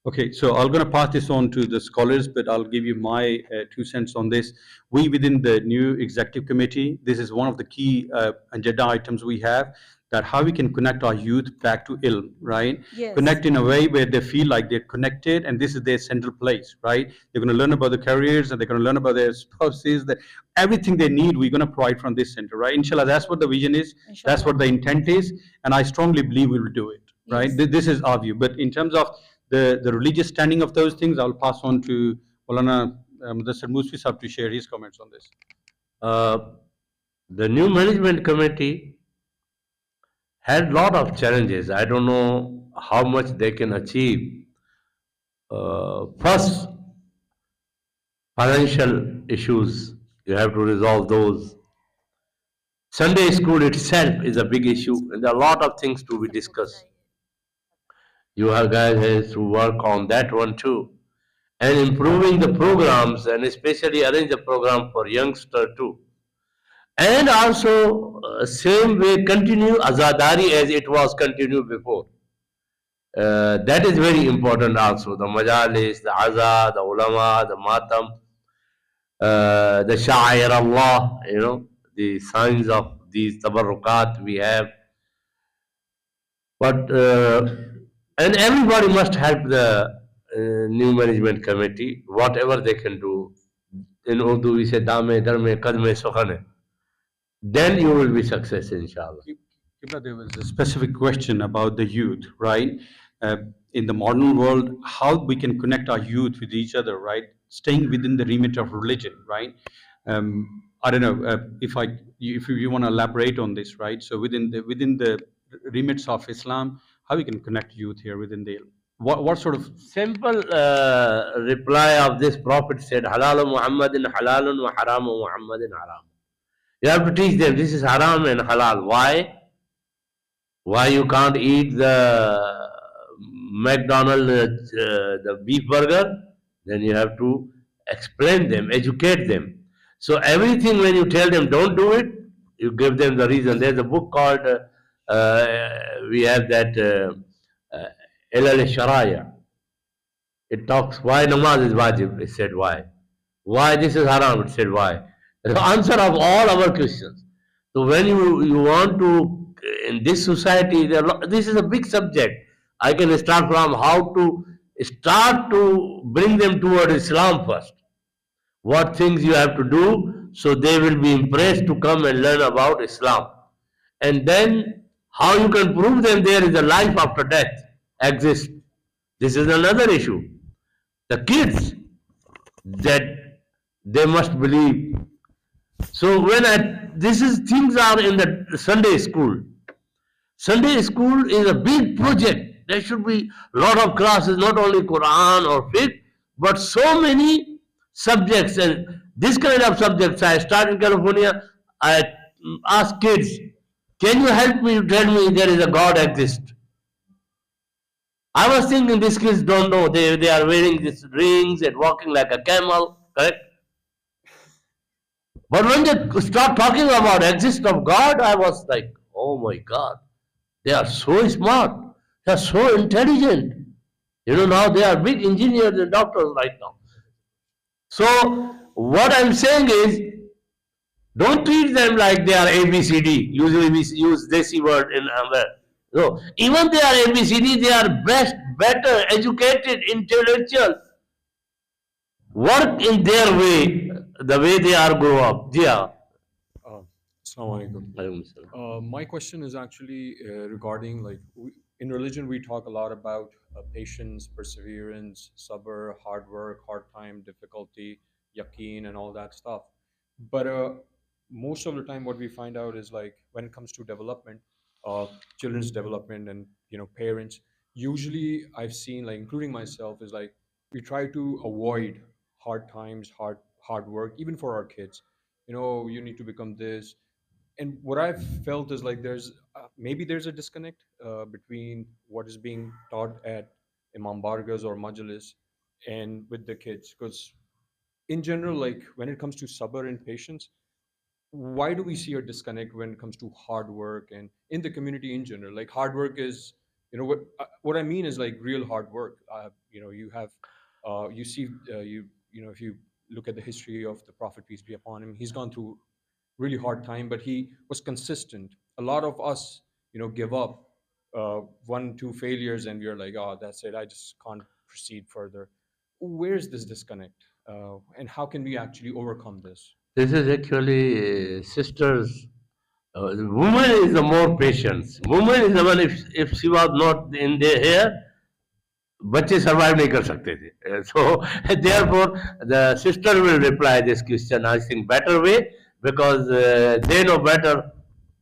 Okay, so I'm going to pass this on to the scholars, but I'll give you my 2 cents on this. We, within the new executive committee, this is one of the key agenda items we have, that how we can connect our youth back to ilm, right? Yes. Connect in a way where they feel like they're connected, and this is their central place, right? They're going to learn about the careers, and they're going to learn about their spouses, that everything they need, we're going to provide from this center, right? Inshallah, that's what the vision is. That's what the intent is, and I strongly believe we will do it, right? Yes. This is our view. But in terms of the religious standing of those things, I'll pass on to Maulana Mudassir Musfi Sahab to share his comments on this. The new management committee had a lot of challenges. I don't know how much they can achieve. First, financial issues, you have to resolve those. Sunday school itself is a big issue, and there are a lot of things to be discussed. You have guys to work on that one too, and improving the programs, and especially arrange the program for youngster too. And also, same way, continue azadari as it was continued before. That is very important also. The majalis, the azad, the ulama, the matam, the sha'ir Allah, the signs of these tabarrukat we have. But, and everybody must help the new management committee, whatever they can do. In Urdu we say, dame, darme, kadme, sokhane. Then you will be successful, inshallah. Qibla, there was a specific question about the youth, right? In the modern world, how we can connect our youth with each other, right? Staying within the remit of religion, right? I don't know if you want to elaborate on this, right? So within the remits of Islam, how we can connect youth here within the what sort of Simple reply of this Prophet said, Halalu Muhammadin halalun wa haramu Muhammadin haram. You have to teach them this is haram and halal. Why? Why you can't eat the McDonald's, the beef burger? Then you have to explain them, educate them. So everything when you tell them don't do it, you give them the reason. There's a book called, we have that Ilal Sharaya. It talks why namaz is wajib. It said why. Why this is haram? It said why. The answer of all our questions. So when you want to, in this society, this is a big subject. I can start from how to start to bring them toward Islam first. What things you have to do so they will be impressed to come and learn about Islam. And then how you can prove them there is a life after death exists. This is another issue. The kids, that they must believe. So things are in the Sunday school. Sunday school is a big project. There should be a lot of classes, not only Quran or fiqh, but so many subjects. And this kind of subjects, I start in California, I ask kids, can you help me to tell me there is a God exists? I was thinking these kids don't know. They are wearing these rings and walking like a camel, correct? But when they start talking about exist of God, I was like, oh my God, they are so smart. They are so intelligent. Now they are big engineers and doctors right now. So what I'm saying is, don't treat them like they are ABCD. Usually we use this word in no. Even they are ABCD, they are better, educated, intellectual. Work in their way, the way they are grow up. Yeah. Assalamu alaikum. My question is actually regarding in religion we talk a lot about patience, perseverance, sabr, hard work, hard time, difficulty, yaqeen, and all that stuff. But most of the time, what we find out is when it comes to development, children's development, and parents. Usually, I've seen including myself is we try to avoid hard times, hard work, even for our kids. You need to become this, and what I've felt is there's maybe there's a disconnect between what is being taught at Imam Bargas or Majlis and with the kids, because in general, when it comes to sabr and patience, why do we see a disconnect when it comes to hard work and in the community in general? Hard work is what I mean is like real hard work. You have, you see, if you look at the history of the Prophet, peace be upon him, he's gone through really hard time, but he was consistent. A lot of us, give up, 1-2 failures, and we're like, oh, that's it. I just can't proceed further. Where's this disconnect, and how can we actually overcome this? This is actually sisters. Woman is the more patience. Woman is the one, if she was not in their hair, बच्चे survive नहीं कर सकते थे. So therefore the sister will reply this question, I think, better way, because they know better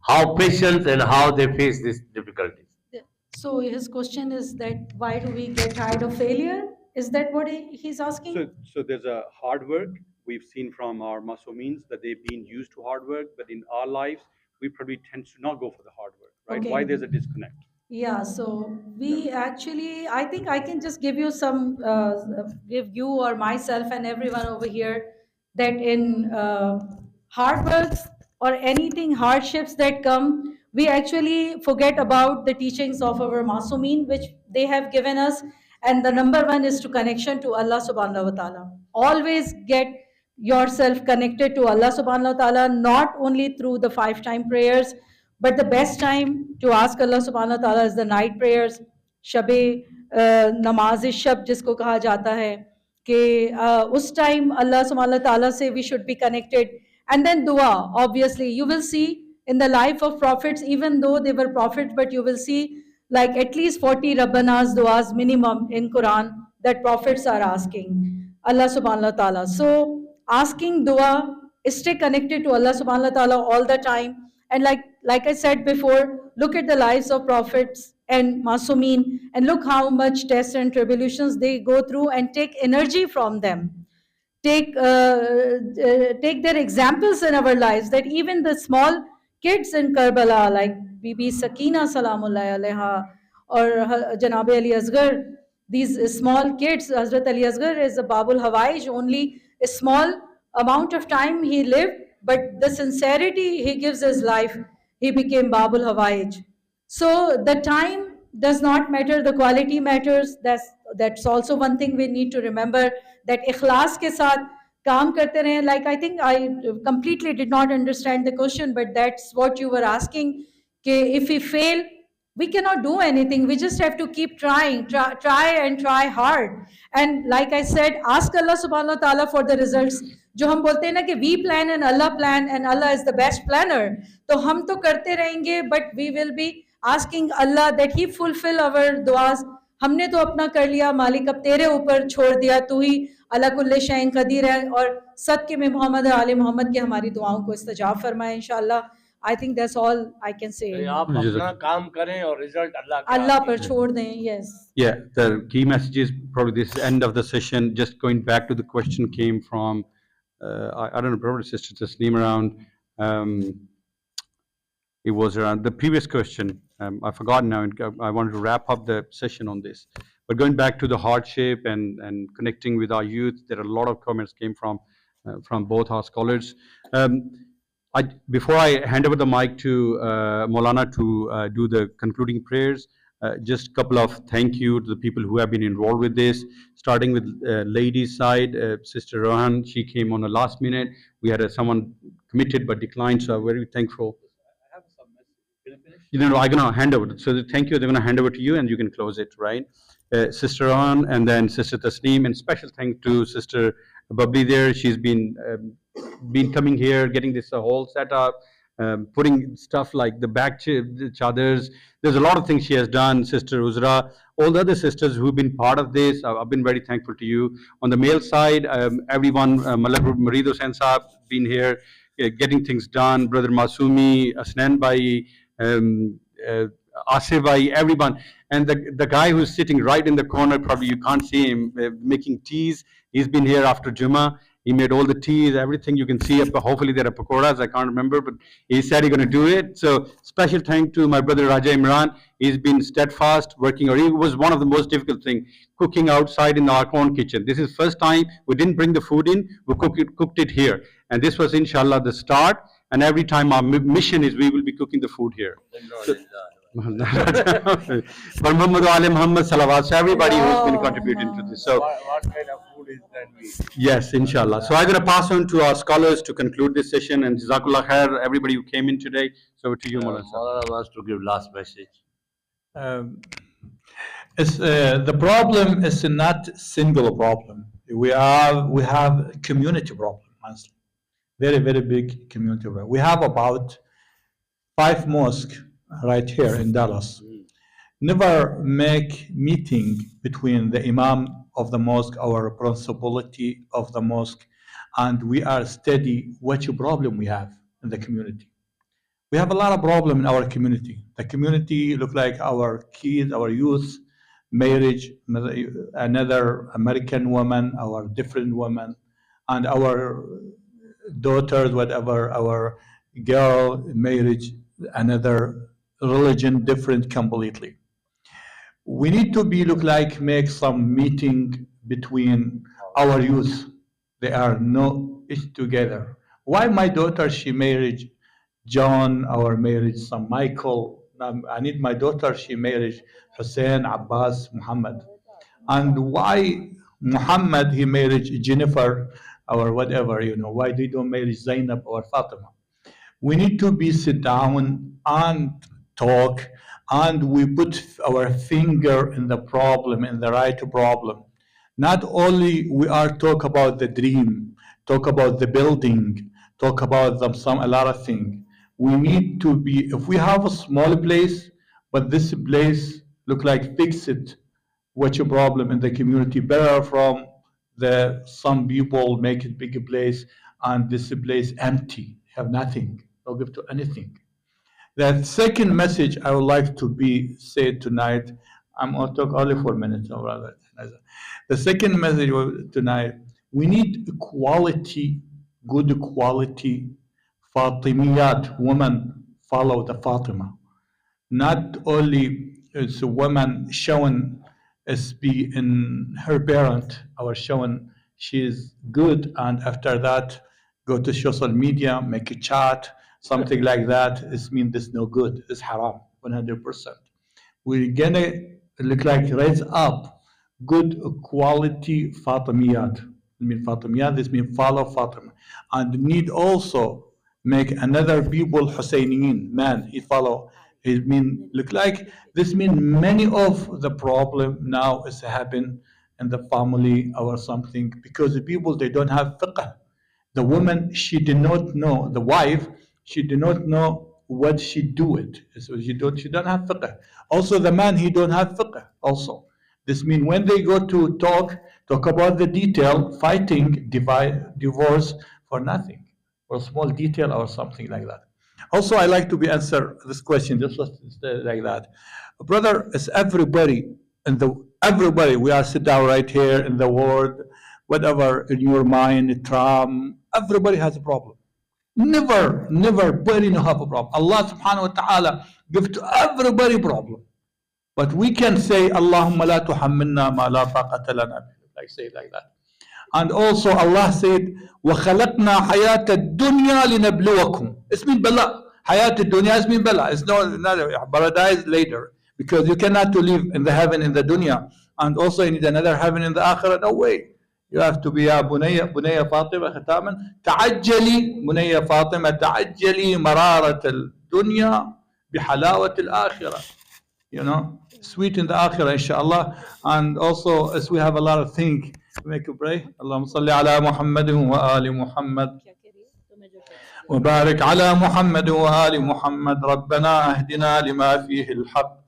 how patience and how they face these difficulties. So his question is that why do we get tired of failure? Is that what he's asking? So there's a hard work. We've seen from our Masumins that they've been used to hard work, but in our lives, we probably tend to not go for the hard work, right? Okay. Why there's a disconnect? Yeah, so we actually, I think I can just give you give you or myself and everyone over here that in hard works or anything, hardships that come, we actually forget about the teachings of our Masumin, which they have given us. And the number one is to connection to Allah subhanahu wa ta'ala. Always get yourself connected to Allah subhanahu wa ta'ala, not only through the 5-time prayers, but the best time to ask Allah subhanahu wa ta'ala is the night prayers, shabe namaz shab jisko kaha jata hai, कि उस time Allah subhanahu wa ta'ala से we should be connected. And then dua, obviously you will see in the life of prophets, even though they were prophets, but you will see like at least 40 Rabbanas duas minimum in Quran that prophets are asking Allah subhanahu wa ta'ala. So asking dua, stay connected to Allah subhanahu wa ta'ala all the time. And like I said before, look at the lives of prophets and Masumin and look how much tests and tribulations they go through, and take energy from them. Take their examples in our lives, that even the small kids in Karbala, like Bibi Sakina Salam, Allah, or Janab Ali Asghar, these small kids, Hazrat Ali Asghar is a Babul Hawaij, only a small amount of time he lived, but the sincerity he gives his life, he became Babul Hawaij. So the time does not matter, the quality matters. That's also one thing we need to remember, that ikhlas ke saath kaam karte rahe. Like I think I completely did not understand the question, but that's what you were asking. If we fail, we cannot do anything. We just have to keep trying, try hard. And like I said, ask Allah subhanahu wa ta'ala for the results. जो हम बोलते हैं ना कि we plan and Allah is the best planner. तो हम तो करते रहेंगे, but we will be asking Allah that He fulfill our duas. हमने तो अपना कर लिया, मालिक अब तेरे ऊपर छोड़ दिया, तू ही अला कुल्ले शैइन कदीर है, और सदके में मोहम्मद और आले मोहम्मद के हमारी दुआओं को इस्तजाब फरमाए इंशाअल्लाह. I think that's all I can say. आप अपना काम करें और रिजल्ट अल्लाह पर छोड़ दें. Yes. Yeah, the key message is probably this end of the session. Just going back to the question came from, I don't know, probably Sister Tasneem around. It was around the previous question. I forgot now. I wanted to wrap up the session on this. But going back to the hardship and connecting with our youth, there are a lot of comments came from both our scholars. Before I hand over the mic to Maulana to do the concluding prayers, just a couple of thank you to the people who have been involved with this, starting with ladies side, Sister Rohan. She came on the last minute. We had someone committed but declined, so I'm very thankful. I have some message. Can I finish? I'm going to hand over. So thank you. They're going to hand over to you and you can close it, right? Sister Rohan and then Sister Tasneem, and special thanks to Sister Bubbly there. She's been coming here, getting this whole setup, putting stuff like the back chadars. There's a lot of things she has done. Sister Uzra, all the other sisters who've been part of this, I've been very thankful to you. On the male side, everyone, Malak Marid Hussain Saab, been here, getting things done. Brother Masumi, Asnan Bhai, Asif Bhai, everyone. And the guy who's sitting right in the corner, probably you can't see him, making teas. He's been here after Jummah. He made all the teas, everything you can see. Hopefully there are pakoras, I can't remember, but he said he's going to do it. So special thank to my brother Raja Imran. He's been steadfast, working, or it was one of the most difficult things, cooking outside in our own kitchen. This is first time we didn't bring the food in, we cooked it here. And this was inshallah the start. And every time our mission is we will be cooking the food here. So, For Muhammad wa ali Muhammad salawat. So everybody who's been contributing to this. So What kind of food is that we eat? yes, inshallah. So I'm going to pass on to our scholars to conclude this session, and JazakAllah khair, everybody who came in today. So over to you, Maulana. Maulana wants to give last message. The problem is not single problem. We have community problem, honestly. Very, very big community problem. We have about 5 mosques right here in Dallas. Never make meeting between the imam of the mosque, our principality of the mosque, and we are study what problem we have in the community. We have a lot of problem in our community. The community look like our kids, our youth, marriage, another American woman, our different woman, and our daughters, whatever, our girl, marriage, another religion, different completely. We need to be look like make some meeting between our youth. They are no each together. Why my daughter she married John, our marriage son Michael. I need my daughter she married Hussein, Abbas, Muhammad. And why Muhammad he married Jennifer or whatever, why they don't marry Zainab or Fatima? We need to be sit down and talk, and we put our finger in the problem, in the right problem. Not only we are talk about the dream, talk about the building, talk about a lot of things. We need to be, if we have a small place, but this place look like fix it, what's your problem in the community, better from some people make it big place and this place empty, have nothing, don't give to anything. The second message I would like to be said tonight, I'm going to talk only for a minute. The second message tonight, we need quality, good quality Fatimiyat, woman follow the Fatima. Not only is a woman shown as be in her parent or shown she is good, and after that go to social media, make a chat, something like that. This means this no good. It's haram, 100%. We're gonna look like raise up good quality Fatimiyat. I mean Fatimiyat, this means follow Fatima. And need also make another people Husseiniyin, man, he follow. It mean look like this mean many of the problem now is happen in the family or something because the people they don't have fiqh. The woman she did not know, the wife she did not know what she do it. So she don't have fiqh. Also the man he don't have fiqh also. This mean when they go to talk about the detail, fighting, divorce for nothing, or small detail or something like that. Also, I like to be answer this question just like that. Brother, it's everybody everybody we are sit down right here in the world, whatever in your mind, Trump, everybody has a problem. Never, nobody no have a problem. Allah subhanahu wa ta'ala give to everybody problem. But we can say, Allahumma la tuhammilna ma la taqata lana, like say it like that. And also Allah said, وَخَلَقْنَا حَيَاةَ الدُّنْيَا لِنَبْلُوَكُمْ. It's mean bala. Hayat al-dunya is mean bala. It's not paradise later. Because you cannot to live in the heaven in the dunya. And also you need another heaven in the akhirah. No way. You have to be ya bunayya Fatima khataman. تعجلي bunayya Fatima تعجلي مرارة الدنيا بحلاوة الآخرة. Sweet in the akhirah, inshallah. And also, as we have a lot of things, we make a pray. Allahumma salli ala Muhammadin wa ali Muhammad. وبارك على محمد وآل محمد. ربنا اهدنا لما فيه الحق.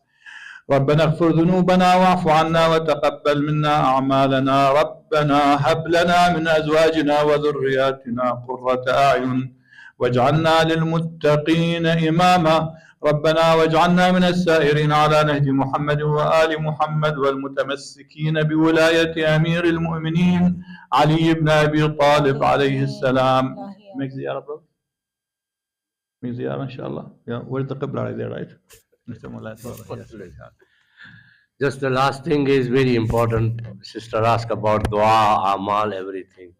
ربنا اغفر ذنوبنا واعف عنا وتقبل منا أعمالنا. ربنا هب لنا من أزواجنا وذرياتنا قرة أعين واجعلنا للمتقين إماما. ربنا واجعلنا من السائرين على نهج محمد وآل محمد والمتمسكين بولاية أمير المؤمنين علي بن أبي طالب عليه السلام. Make ziyarah, brother. Make ziyarah, inshallah. Yeah, where's the Qibla right there, right? Just the last thing is very important. Sister asked about dua, amal, everything.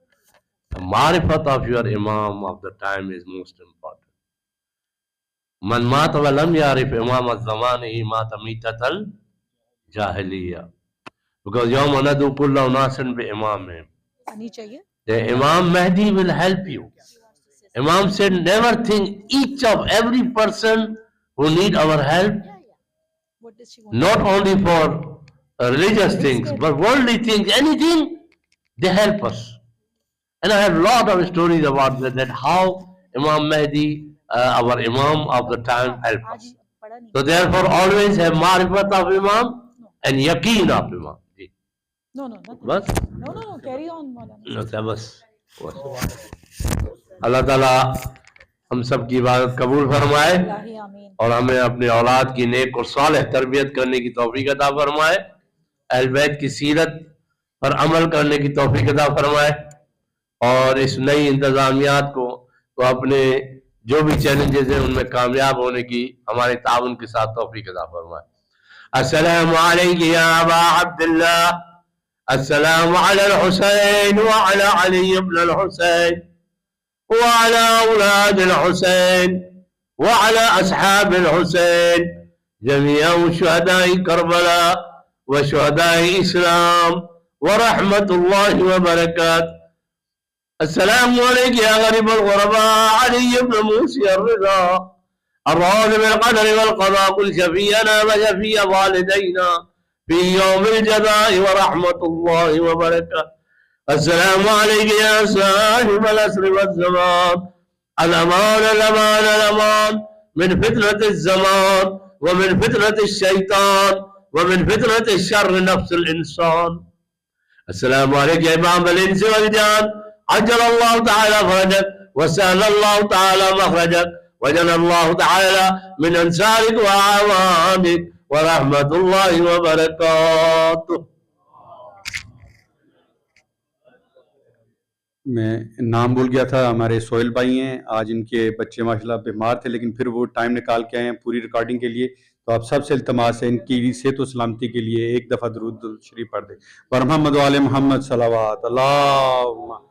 The marifat of your imam of the time is most important. Man mata wa lam yarif imam az-zamanihi mata mitatal jahiliya. Because yawma nadu kulla unasin bi imamihim. The Imam Mahdi will help you. Imam said, never think each of every person who need our help, not only for religious things, but worldly things, anything, they help us. And I have a lot of stories about that how Imam Mahdi, our Imam of the time, helped us. So therefore, always have marifat of Imam and yaqeen of Imam. बस बस अल्लाह ताला हम सब की इबादत कबूल फरमाए और हमें अपने औलाद की नेक और सालेह तरबियत करने की तौफीक अता फरमाए, अहल बैत की सीरत पर अमल करने की तौफीक अता फरमाए और इस नई इंतजामियात को तो अपने जो भी चैलेंजेस हैं उनमें कामयाब होने की हमारे ताउन के साथ तौफीक अता फरमाए। अस्सलामु अलैकुम या अबा अब्दुल्लाह, अस्सलामु अला हुसैन व अला अली इब्न हुसैन व अला औलाद हुसैन व अला असहाब हुसैन जमीअ शुहदाए करबला व शुहदाए इस्लाम व रहमतुल्लाहि व बरकातहू। السلام عليك يا غريب الغرباء علي بن موسى الرضا الراضي بالقدر والقضاء، قل شفينا وشفي والدينا في يوم الجزاء ورحمة الله وبركاته. السلام عليك يا صاحب العصر والزمان، الأمان الأمان الأمان من فتنة الزمان ومن فتنة الشيطان ومن فتنة الشر نفس الإنسان. السلام عليك يا إمام الإنس والجان، عجل الله تعالى فرجك وسهل الله تعالى مخرجك وجل الله تعالى من أنصارك وأعوانك ورحمة الله وبركاته. मैं नाम भूल गया था, हमारे सोहेल भाई हैं, आज इनके बच्चे माशाल्लाह बीमार थे लेकिन फिर वो टाइम निकाल के आए हैं पूरी रिकॉर्डिंग के लिए। तो आप सबसे इल्तमास है इनकी सेहत व सलामती के लिए एक दफ़ा दुरूद शरीफ पढ़ दें। वर मोहम्मद वाले मोहम्मद सलावत अल्लाह।